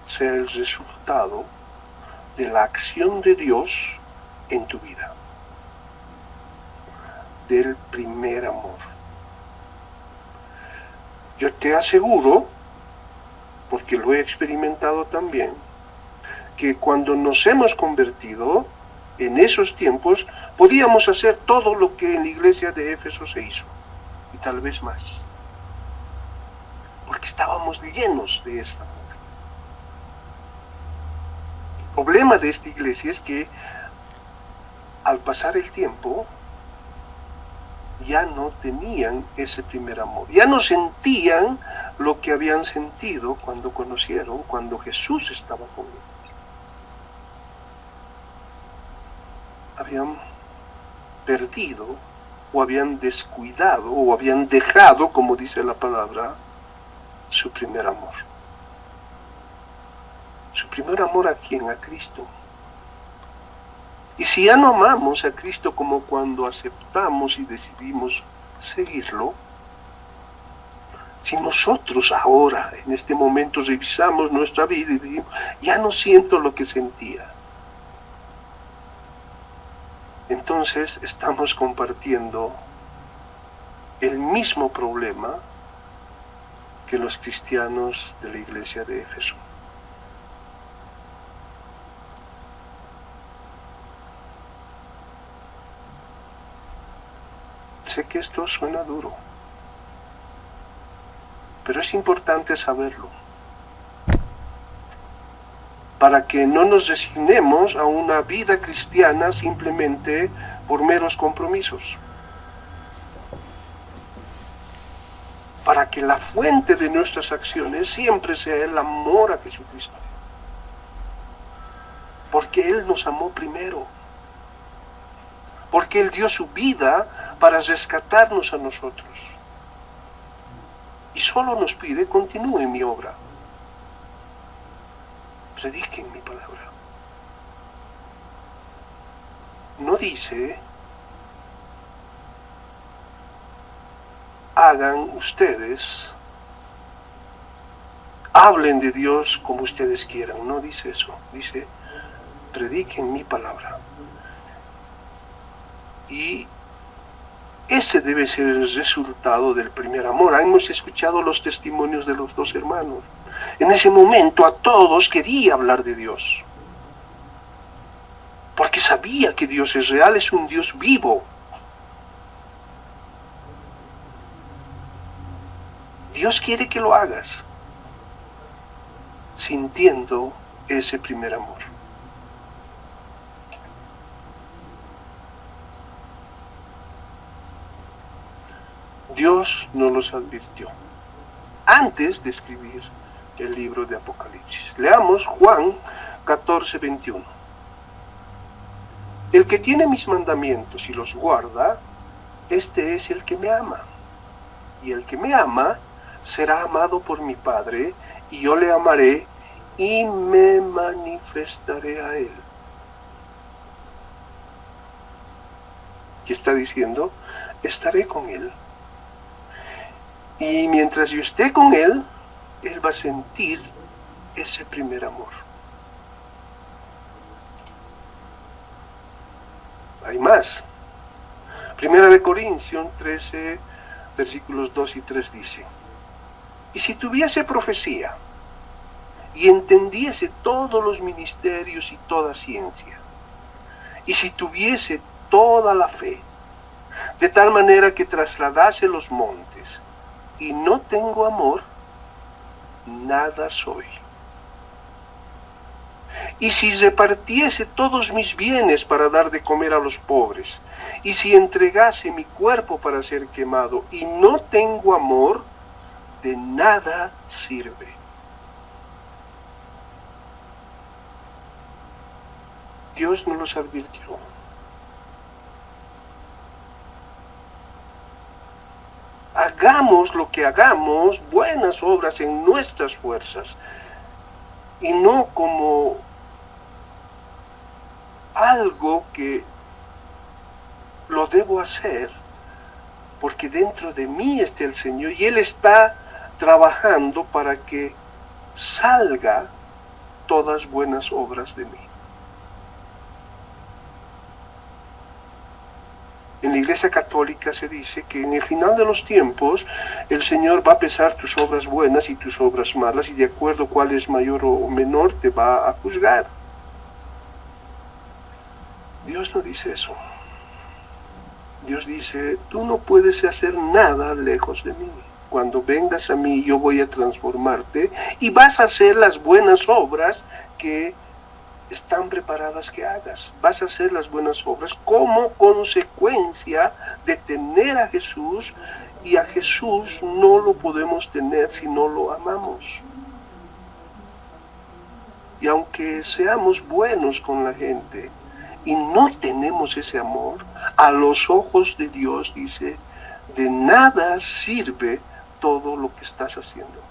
sea el resultado de la acción de Dios en tu vida, del primer amor. Yo te aseguro, porque lo he experimentado también, que cuando nos hemos convertido, en esos tiempos, podíamos hacer todo lo que en la iglesia de Éfeso se hizo, y tal vez más, porque estábamos llenos de ese amor. El problema de esta iglesia es que al pasar el tiempo ya no tenían ese primer amor, ya no sentían lo que habían sentido cuando conocieron, cuando Jesús estaba con ellos. Habían perdido o habían descuidado o habían dejado, como dice la palabra, su primer amor. Su primer amor ¿a quién? A Cristo. Y si ya no amamos a Cristo como cuando aceptamos y decidimos seguirlo, si nosotros ahora, en este momento, revisamos nuestra vida y decimos, ya no siento lo que sentía, entonces estamos compartiendo el mismo problema que los cristianos de la iglesia de Éfeso. Sé que esto suena duro, pero es importante saberlo, para que no nos resignemos a una vida cristiana simplemente por meros compromisos. Para que la fuente de nuestras acciones siempre sea el amor a Jesucristo. Porque Él nos amó primero. Porque Él dio su vida para rescatarnos a nosotros. Y solo nos pide, continúen mi obra. Prediquen mi palabra. No dice, hagan ustedes, hablen de Dios como ustedes quieran. No dice eso. Dice, prediquen mi palabra. Y ese debe ser el resultado del primer amor. Hemos escuchado los testimonios de los dos hermanos. En ese momento a todos quería hablar de Dios. Porque sabía que Dios es real, es un Dios vivo. Dios quiere que lo hagas, sintiendo ese primer amor. Dios nos los advirtió antes de escribir el libro de Apocalipsis. Leamos Juan 14:21. El que tiene mis mandamientos y los guarda, este es el que me ama. Y el que me ama será amado por mi Padre, y yo le amaré y me manifestaré a él. ¿Qué está diciendo? Estaré con él. Y mientras yo esté con él, él va a sentir ese primer amor. Hay más. Primera de Corintios 13, versículos 2 y 3 dice, y si tuviese profecía, y entendiese todos los ministerios y toda ciencia, y si tuviese toda la fe, de tal manera que trasladase los montes, y no tengo amor, nada soy. y si repartiese todos mis bienes para dar de comer a los pobres, y si entregase mi cuerpo para ser quemado, y no tengo amor, de nada sirve. Dios nos los advirtió. Hagamos lo que hagamos, buenas obras en nuestras fuerzas, y no como algo que lo debo hacer porque dentro de mí está el Señor y Él está trabajando para que salga todas buenas obras de mí. En la Iglesia Católica se dice que en el final de los tiempos el Señor va a pesar tus obras buenas y tus obras malas, y de acuerdo cuál es mayor o menor te va a juzgar. Dios no dice eso. Dios dice, tú no puedes hacer nada lejos de mí. Cuando vengas a mí yo voy a transformarte y vas a hacer las buenas obras que están preparadas que hagas. Vas a hacer las buenas obras como consecuencia de tener a Jesús, y a Jesús no lo podemos tener si no lo amamos. Y aunque seamos buenos con la gente y no tenemos ese amor, a los ojos de Dios dice, de nada sirve todo lo que estás haciendo.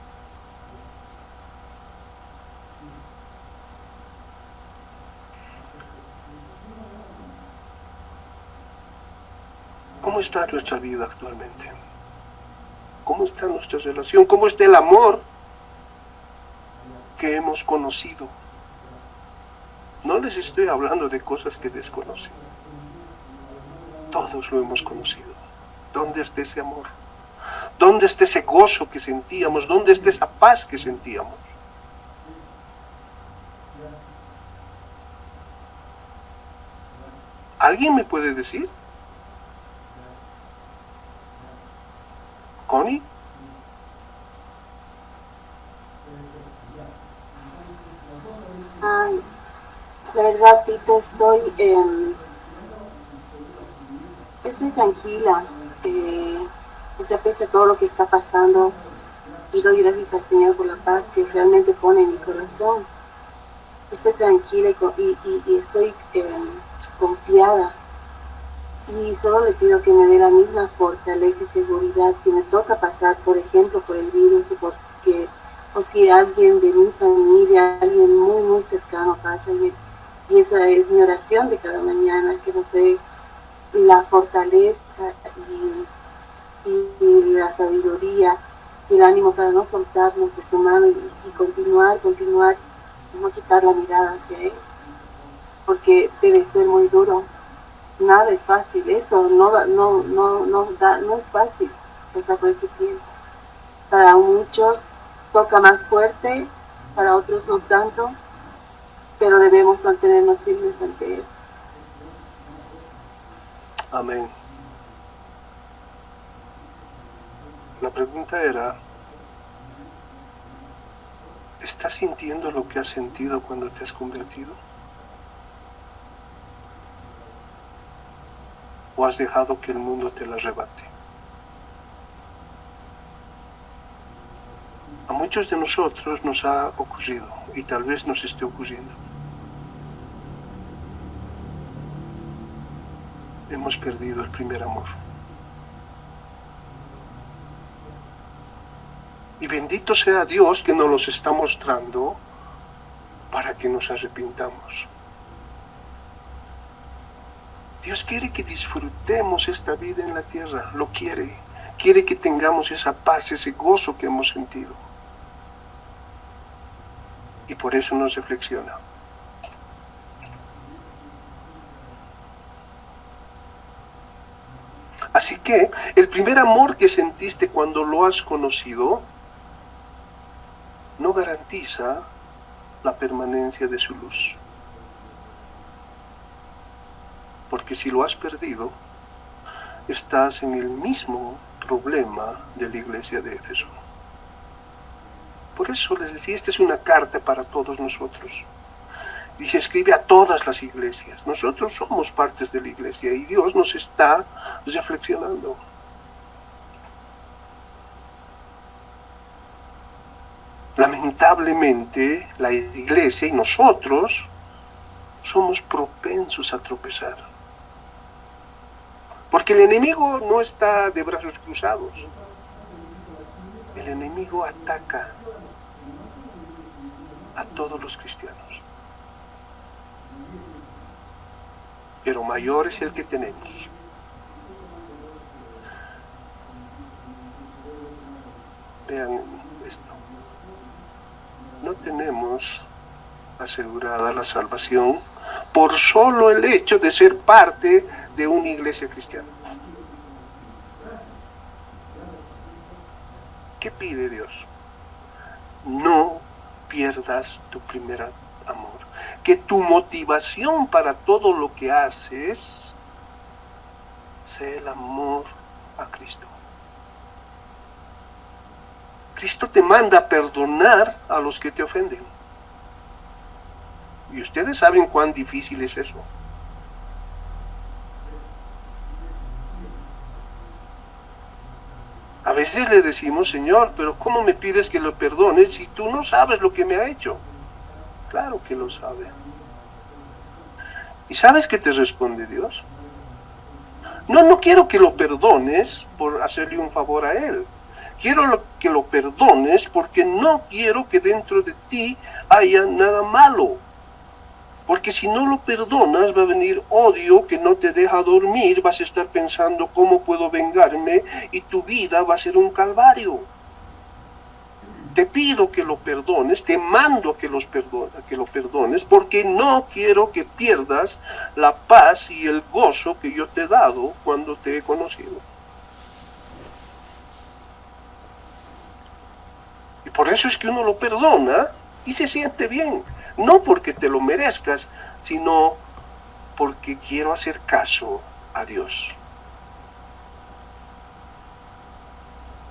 ¿Cómo está nuestra vida actualmente? ¿Cómo está nuestra relación? ¿Cómo está el amor que hemos conocido? No les estoy hablando de cosas que desconocen. Todos lo hemos conocido. ¿Dónde está ese amor? ¿Dónde está ese gozo que sentíamos? ¿Dónde está esa paz que sentíamos? ¿Alguien me puede decir? ¿Connie? La verdad, Tito, estoy tranquila. Pese a todo lo que está pasando, y doy gracias al Señor por la paz que realmente pone en mi corazón. Estoy tranquila y estoy confiada. Y solo le pido que me dé la misma fortaleza y seguridad si me toca pasar, por ejemplo, por el virus, o si alguien de mi familia, alguien muy, muy cercano pasa. Y esa es mi oración de cada mañana, que nos dé la fortaleza y la sabiduría y el ánimo para no soltarnos de su mano y continuar, no quitar la mirada hacia Él, porque debe ser muy duro. Nada es fácil, eso no es fácil pasar por este tiempo. Para muchos toca más fuerte, para otros no tanto, pero debemos mantenernos firmes ante Él. Amén. La pregunta era, ¿estás sintiendo lo que has sentido cuando te has convertido? ¿O has dejado que el mundo te la arrebate? A muchos de nosotros nos ha ocurrido, y tal vez nos esté ocurriendo. Hemos perdido el primer amor. Y bendito sea Dios que nos los está mostrando para que nos arrepintamos. Dios quiere que disfrutemos esta vida en la tierra, lo quiere. Quiere que tengamos esa paz, ese gozo que hemos sentido. Y por eso nos reflexiona. Así que el primer amor que sentiste cuando lo has conocido no garantiza la permanencia de su luz. Porque si lo has perdido, estás en el mismo problema de la iglesia de Éfeso. Por eso les decía, esta es una carta para todos nosotros. Y se escribe a todas las iglesias. Nosotros somos partes de la iglesia y Dios nos está reflexionando. Lamentablemente, la iglesia y nosotros somos propensos a tropezar. Porque el enemigo no está de brazos cruzados. El enemigo ataca a todos los cristianos. Pero mayor es el que tenemos. Vean esto. No tenemos asegurada la salvación por solo el hecho de ser parte de una iglesia cristiana. ¿Qué pide Dios? No pierdas tu primer amor. Que tu motivación para todo lo que haces sea el amor a Cristo. Cristo te manda a perdonar a los que te ofenden. Y ustedes saben cuán difícil es eso. A veces le decimos, Señor, pero ¿cómo me pides que lo perdones si tú no sabes lo que me ha hecho? Claro que lo sabe. ¿Y sabes qué te responde Dios? No quiero que lo perdones por hacerle un favor a Él. Quiero que lo perdones porque no quiero que dentro de ti haya nada malo. Porque si no lo perdonas va a venir odio que no te deja dormir, vas a estar pensando cómo puedo vengarme y tu vida va a ser un calvario. Te pido que lo perdones, te mando que lo perdones, porque no quiero que pierdas la paz y el gozo que yo te he dado cuando te he conocido. Y por eso es que uno lo perdona y se siente bien. No porque te lo merezcas, sino porque quiero hacer caso a Dios.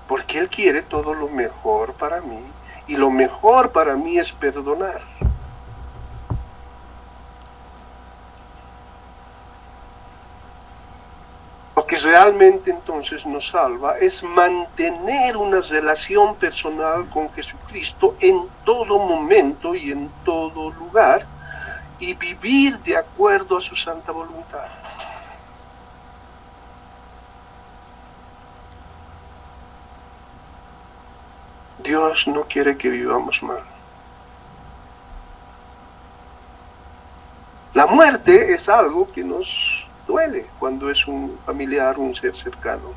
Porque Él quiere todo lo mejor para mí, y lo mejor para mí es perdonar. Lo que realmente entonces nos salva es mantener una relación personal con Jesucristo en todo momento y en todo lugar, y vivir de acuerdo a su santa voluntad. Dios no quiere que vivamos mal. La muerte es algo que nos duele cuando es un familiar, un ser cercano.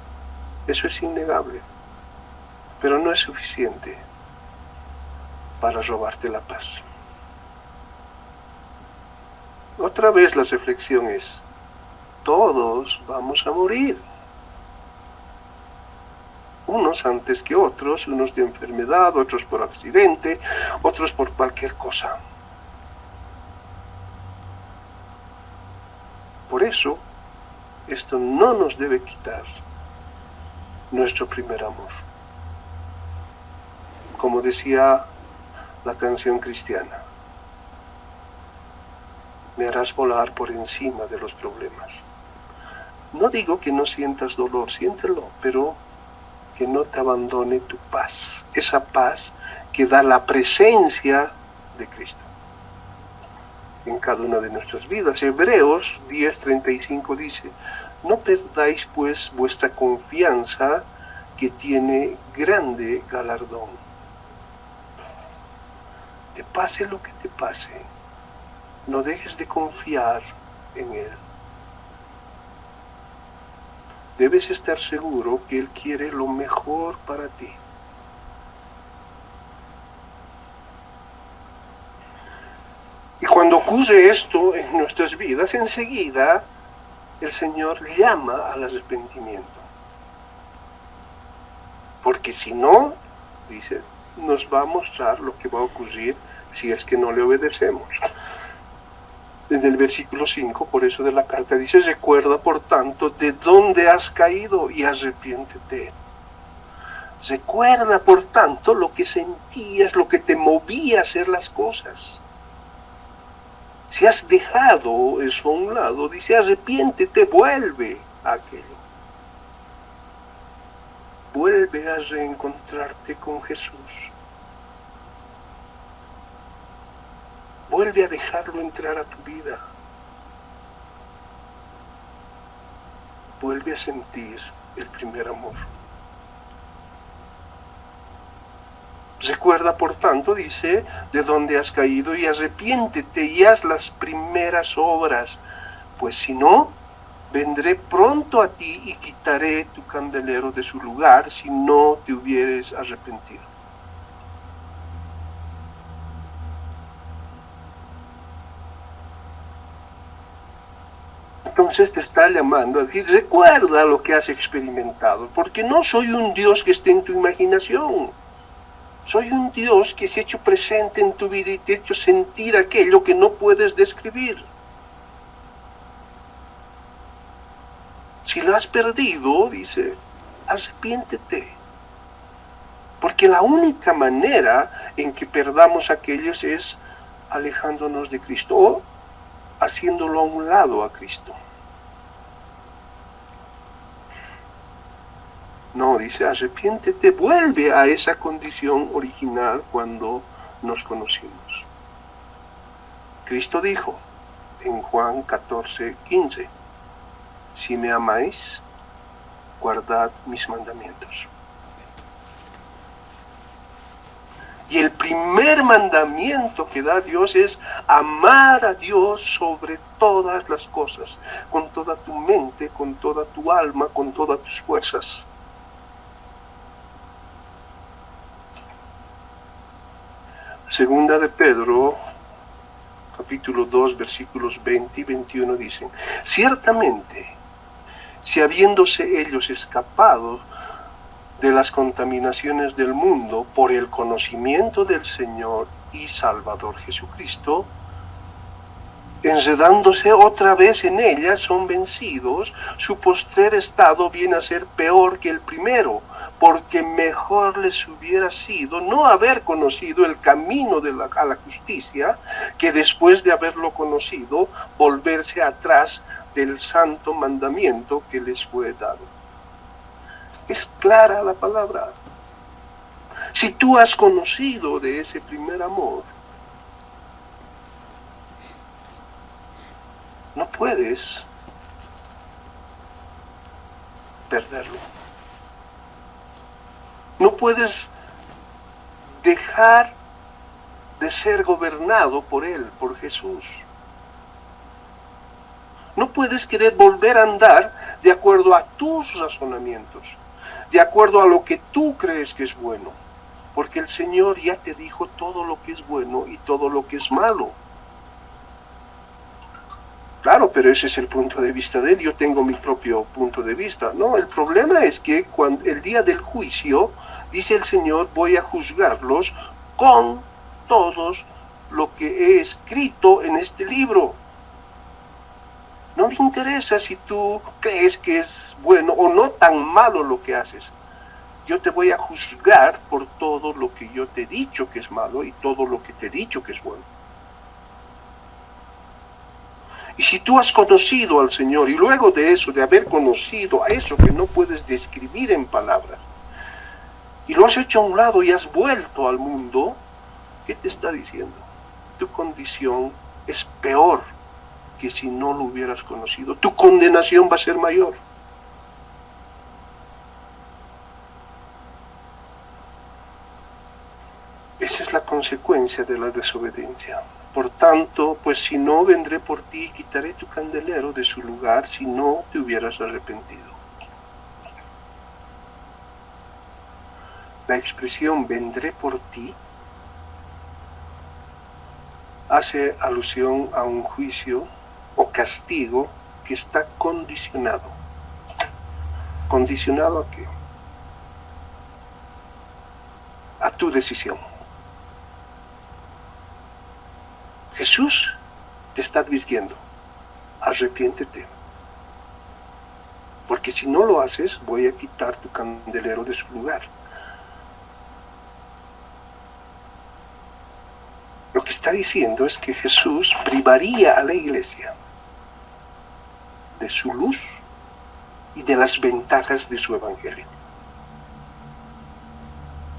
Eso es innegable. Pero no es suficiente para robarte la paz. Otra vez la reflexión es, todos vamos a morir. Unos antes que otros, unos de enfermedad, otros por accidente, otros por cualquier cosa. Por eso, esto no nos debe quitar nuestro primer amor. Como decía la canción cristiana, me harás volar por encima de los problemas. No digo que no sientas dolor, siéntelo, pero que no te abandone tu paz, esa paz que da la presencia de Cristo en cada una de nuestras vidas. Hebreos 10:35 dice, no perdáis pues vuestra confianza, que tiene grande galardón. Te pase lo que te pase, no dejes de confiar en Él. Debes estar seguro que Él quiere lo mejor para ti. Y cuando ocurre esto en nuestras vidas, enseguida el Señor llama al arrepentimiento. Porque si no, dice, nos va a mostrar lo que va a ocurrir si es que no le obedecemos. En el versículo 5, por eso de la carta, dice, recuerda por tanto de dónde has caído y arrepiéntete. Recuerda por tanto lo que sentías, lo que te movía a hacer las cosas. Si has dejado eso a un lado, dice, arrepiéntete, vuelve a aquello. Vuelve a reencontrarte con Jesús. Vuelve a dejarlo entrar a tu vida. Vuelve a sentir el primer amor. Recuerda, por tanto, dice, de dónde has caído y arrepiéntete y haz las primeras obras, pues si no, vendré pronto a ti y quitaré tu candelero de su lugar si no te hubieres arrepentido. Entonces te está llamando a decir, recuerda lo que has experimentado, porque no soy un Dios que esté en tu imaginación. Soy un Dios que se ha hecho presente en tu vida y te ha hecho sentir aquello que no puedes describir. Si lo has perdido, dice, arrepiéntete. Porque la única manera en que perdamos aquellos es alejándonos de Cristo o haciéndolo a un lado a Cristo. No, dice, arrepiéntete, vuelve a esa condición original cuando nos conocimos. Cristo dijo en Juan 14:15, si me amáis, guardad mis mandamientos. Y el primer mandamiento que da Dios es amar a Dios sobre todas las cosas, con toda tu mente, con toda tu alma, con todas tus fuerzas. Segunda de Pedro, capítulo 2, versículos 20 y 21 dicen, ciertamente, si habiéndose ellos escapado de las contaminaciones del mundo por el conocimiento del Señor y Salvador Jesucristo, enredándose otra vez en ellas, son vencidos, su postrer estado viene a ser peor que el primero, porque mejor les hubiera sido no haber conocido el camino a la justicia, que después de haberlo conocido, volverse atrás del santo mandamiento que les fue dado. Es clara la palabra. Si tú has conocido de ese primer amor, no puedes perderlo. No puedes dejar de ser gobernado por Él, por Jesús. No puedes querer volver a andar de acuerdo a tus razonamientos, de acuerdo a lo que tú crees que es bueno, porque el Señor ya te dijo todo lo que es bueno y todo lo que es malo. Claro, pero ese es el punto de vista de Él, yo tengo mi propio punto de vista. No, el problema es que cuando el día del juicio, dice el Señor, voy a juzgarlos con todos lo que he escrito en este libro. No me interesa si tú crees que es bueno o no tan malo lo que haces. Yo te voy a juzgar por todo lo que yo te he dicho que es malo y todo lo que te he dicho que es bueno. Y si tú has conocido al Señor y luego de eso, de haber conocido a eso que no puedes describir en palabras, y lo has hecho a un lado y has vuelto al mundo, ¿qué te está diciendo? Tu condición es peor que si no lo hubieras conocido. Tu condenación va a ser mayor. Esa es la consecuencia de la desobediencia. Por tanto, pues si no, vendré por ti y quitaré tu candelero de su lugar si no te hubieras arrepentido. La expresión vendré por ti hace alusión a un juicio o castigo que está condicionado. ¿Condicionado a qué? A tu decisión. Jesús te está advirtiendo, arrepiéntete, porque si no lo haces, voy a quitar tu candelero de su lugar. Lo que está diciendo es que Jesús privaría a la iglesia de su luz y de las ventajas de su evangelio.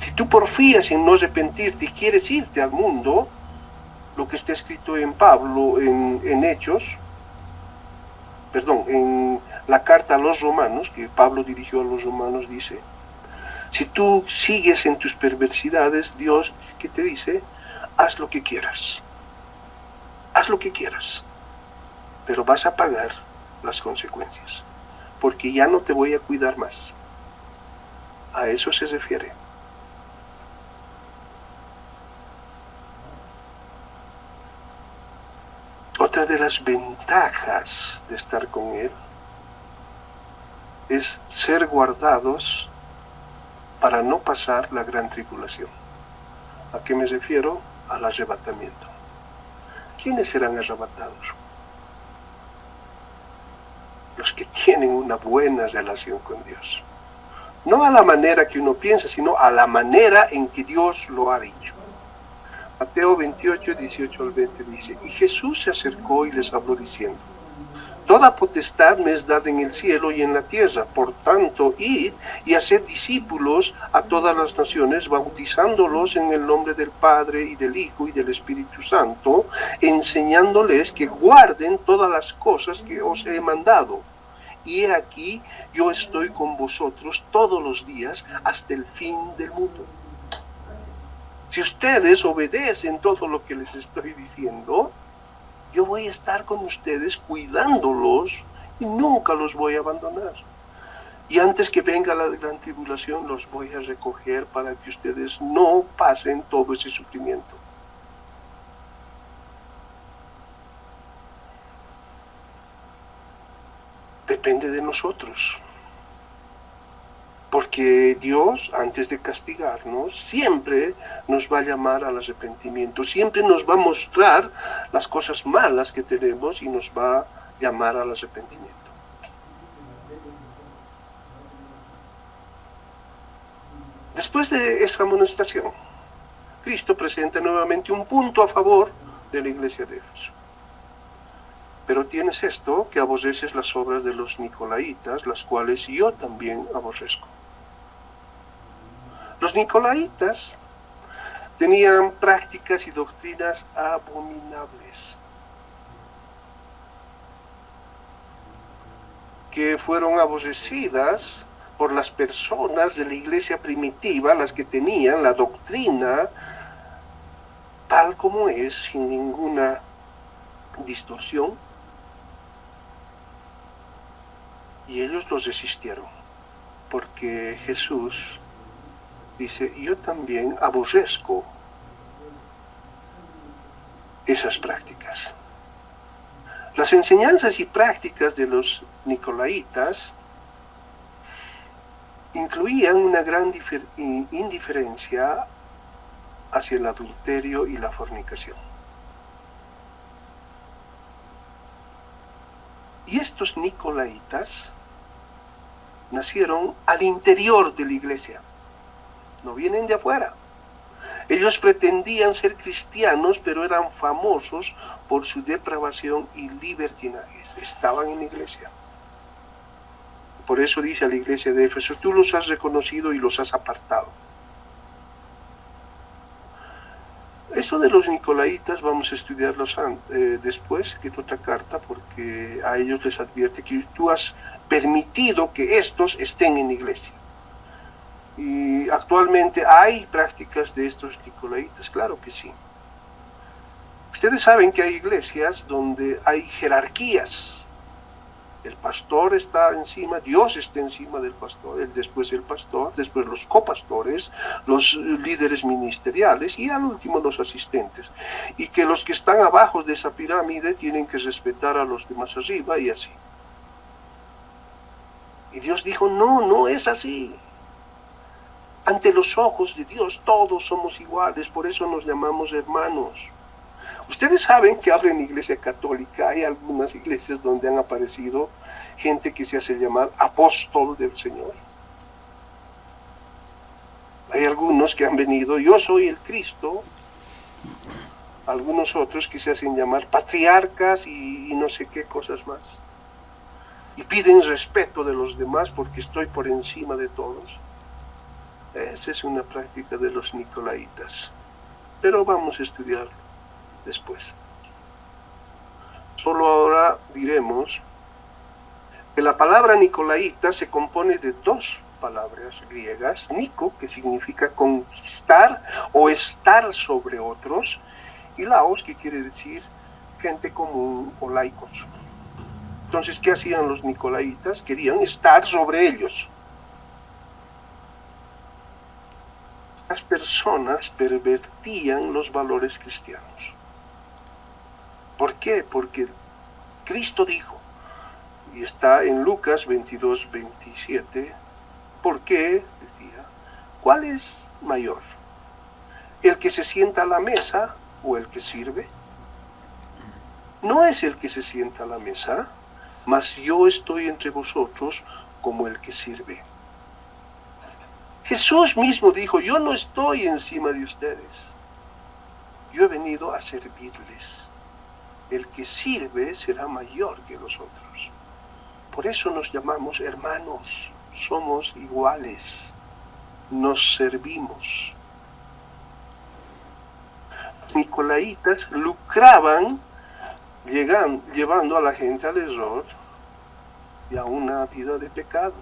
Si tú porfías en no arrepentirte y quieres irte al mundo, lo que está escrito en Pablo, en Hechos, en la carta a los romanos, que Pablo dirigió a los romanos, dice, si tú sigues en tus perversidades, Dios, ¿qué te dice? Haz lo que quieras. Haz lo que quieras. Pero vas a pagar las consecuencias. Porque ya no te voy a cuidar más. A eso se refiere. Otra de las ventajas de estar con Él es ser guardados para no pasar la gran tribulación. ¿A qué me refiero? Al arrebatamiento. ¿Quiénes serán arrebatados? Los que tienen una buena relación con Dios. No a la manera que uno piensa, sino a la manera en que Dios lo ha dicho. Mateo 28, 18 al 20 dice, y Jesús se acercó y les habló diciendo, toda potestad me es dada en el cielo y en la tierra, por tanto, id y haced discípulos a todas las naciones, bautizándolos en el nombre del Padre y del Hijo y del Espíritu Santo, enseñándoles que guarden todas las cosas que os he mandado. Y he aquí, yo estoy con vosotros todos los días hasta el fin del mundo. Si ustedes obedecen todo lo que les estoy diciendo, yo voy a estar con ustedes cuidándolos y nunca los voy a abandonar. Y antes que venga la gran tribulación, los voy a recoger para que ustedes no pasen todo ese sufrimiento. Depende de nosotros. Porque Dios, antes de castigarnos, siempre nos va a llamar al arrepentimiento, siempre nos va a mostrar las cosas malas que tenemos y nos va a llamar al arrepentimiento. Después de esa amonestación, Cristo presenta nuevamente un punto a favor de la iglesia de Éfeso. Pero tienes esto, que aborreces las obras de los nicolaítas, las cuales yo también aborrezco. Los nicolaítas tenían prácticas y doctrinas abominables que fueron aborrecidas por las personas de la iglesia primitiva, las que tenían la doctrina tal como es, sin ninguna distorsión, y ellos los resistieron, porque Jesús dice, yo también aborrezco esas prácticas. Las enseñanzas y prácticas de los nicolaítas incluían una gran indiferencia hacia el adulterio y la fornicación. Y estos nicolaítas nacieron al interior de la iglesia. No vienen de afuera. Ellos pretendían ser cristianos, pero eran famosos por su depravación y libertinajes. Estaban en la iglesia. Por eso dice a la iglesia de Éfeso, tú los has reconocido y los has apartado. Eso de los nicolaítas vamos a estudiarlos después, que es otra carta, porque a ellos les advierte que tú has permitido que estos estén en la iglesia. Y actualmente hay prácticas de estos nicolaítas, claro que sí. Ustedes saben que hay iglesias donde hay jerarquías. El pastor está encima, Dios está encima del pastor, después el pastor, después los copastores, los líderes ministeriales y al último los asistentes. Y que los que están abajo de esa pirámide tienen que respetar a los de más arriba y así. Y Dios dijo, no es así. Ante los ojos de Dios todos somos iguales, por eso nos llamamos hermanos. Ustedes saben que hablan en iglesia católica, hay algunas iglesias donde han aparecido gente que se hace llamar apóstol del Señor. Hay algunos que han venido, yo soy el Cristo, algunos otros que se hacen llamar patriarcas y no sé qué cosas más. Y piden respeto de los demás porque estoy por encima de todos. Esa es una práctica de los nicolaitas. Pero vamos a estudiarlo después. Solo ahora diremos que la palabra nicolaita se compone de dos palabras griegas. Nico, que significa conquistar o estar sobre otros, y laos, que quiere decir gente común o laicos. Entonces, ¿qué hacían los nicolaitas? Querían estar sobre ellos. Las personas pervertían los valores cristianos. ¿Por qué? Porque Cristo dijo, y está en Lucas 22, 27, ¿por qué? Decía, ¿cuál es mayor? ¿El que se sienta a la mesa o el que sirve? No es el que se sienta a la mesa, mas yo estoy entre vosotros como el que sirve. Jesús mismo dijo, yo no estoy encima de ustedes, yo he venido a servirles. El que sirve será mayor que los otros. Por eso nos llamamos hermanos, somos iguales, nos servimos. Los nicolaitas lucraban llevando a la gente al error y a una vida de pecado.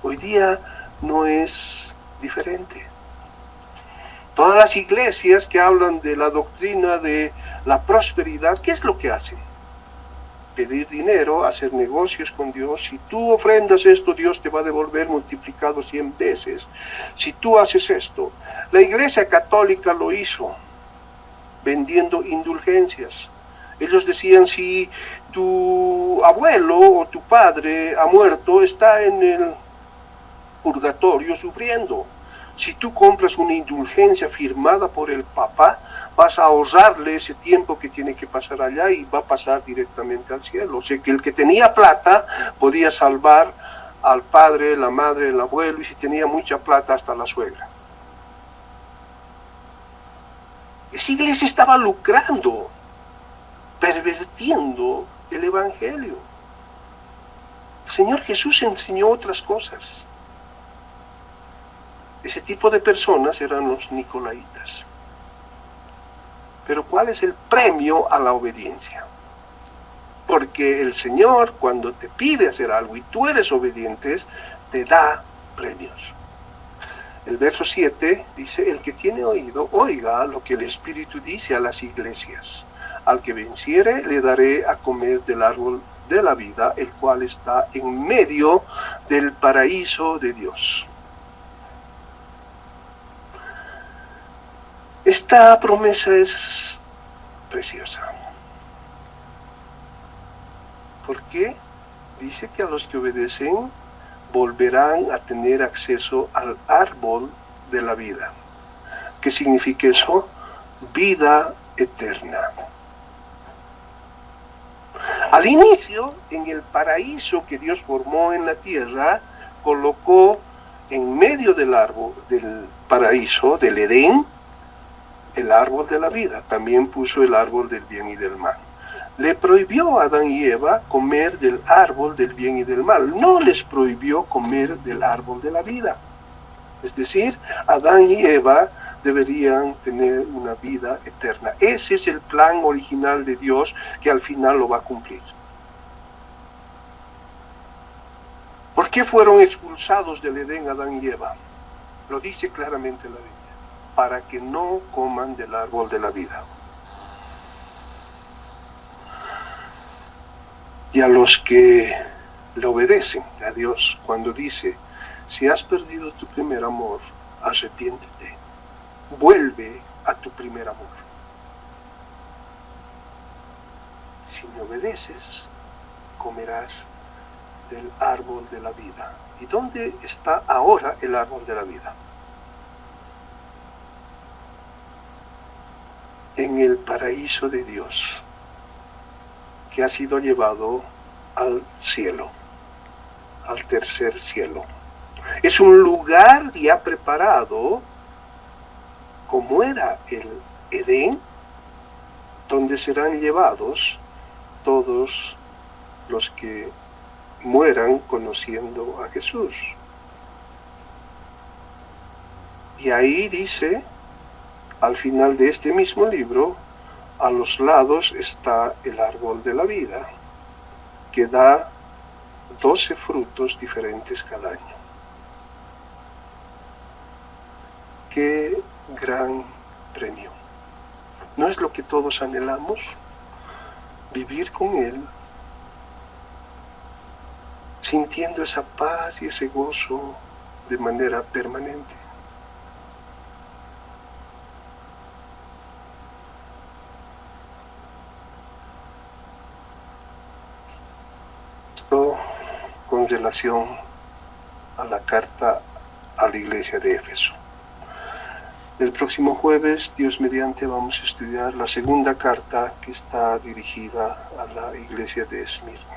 Hoy día no es diferente. Todas las iglesias que hablan de la doctrina de la prosperidad, ¿qué es lo que hacen? Pedir dinero, hacer negocios con Dios. Si tú ofrendas esto, Dios te va a devolver multiplicado 100 veces. Si tú haces esto, la Iglesia Católica lo hizo, vendiendo indulgencias. Ellos decían, si tu abuelo o tu padre ha muerto, está en el purgatorio sufriendo. Si tú compras una indulgencia firmada por el Papa, vas a ahorrarle ese tiempo que tiene que pasar allá y va a pasar directamente al cielo. O sea que el que tenía plata podía salvar al padre, la madre, el abuelo, y si tenía mucha plata hasta la suegra. Esa iglesia estaba lucrando, pervirtiendo el evangelio. El Señor Jesús enseñó otras cosas. Ese tipo de personas eran los nicolaitas. Pero ¿cuál es el premio a la obediencia? Porque el Señor, cuando te pide hacer algo y tú eres obediente, te da premios. El verso 7 dice, el que tiene oído, oiga lo que el Espíritu dice a las iglesias. Al que venciere, le daré a comer del árbol de la vida, el cual está en medio del paraíso de Dios. Esta promesa es preciosa. ¿Por qué? Dice que a los que obedecen volverán a tener acceso al árbol de la vida. ¿Qué significa eso? Vida eterna. Al inicio, en el paraíso que Dios formó en la tierra, colocó en medio del árbol del paraíso, del Edén, el árbol de la vida. También puso el árbol del bien y del mal. Le prohibió a Adán y Eva comer del árbol del bien y del mal. No les prohibió comer del árbol de la vida. Es decir, Adán y Eva deberían tener una vida eterna. Ese es el plan original de Dios que al final lo va a cumplir. ¿Por qué fueron expulsados del Edén Adán y Eva? Lo dice claramente la Biblia. Para que no coman del árbol de la vida. Y a los que le obedecen a Dios, cuando dice, si has perdido tu primer amor, arrepiéntete, vuelve a tu primer amor. Si me obedeces, comerás del árbol de la vida. ¿Y dónde está ahora el árbol de la vida? En el paraíso de Dios, que ha sido llevado al cielo, al tercer cielo. Es un lugar ya preparado, como era el Edén, donde serán llevados todos los que mueran conociendo a Jesús. Y ahí dice, al final de este mismo libro, a los lados está el árbol de la vida, que da 12 frutos diferentes cada año. ¡Qué gran premio! ¿No es lo que todos anhelamos? Vivir con Él, sintiendo esa paz y ese gozo de manera permanente. Esto con relación a la carta a la iglesia de Éfeso. El próximo jueves, Dios mediante, vamos a estudiar la segunda carta que está dirigida a la iglesia de Esmirna.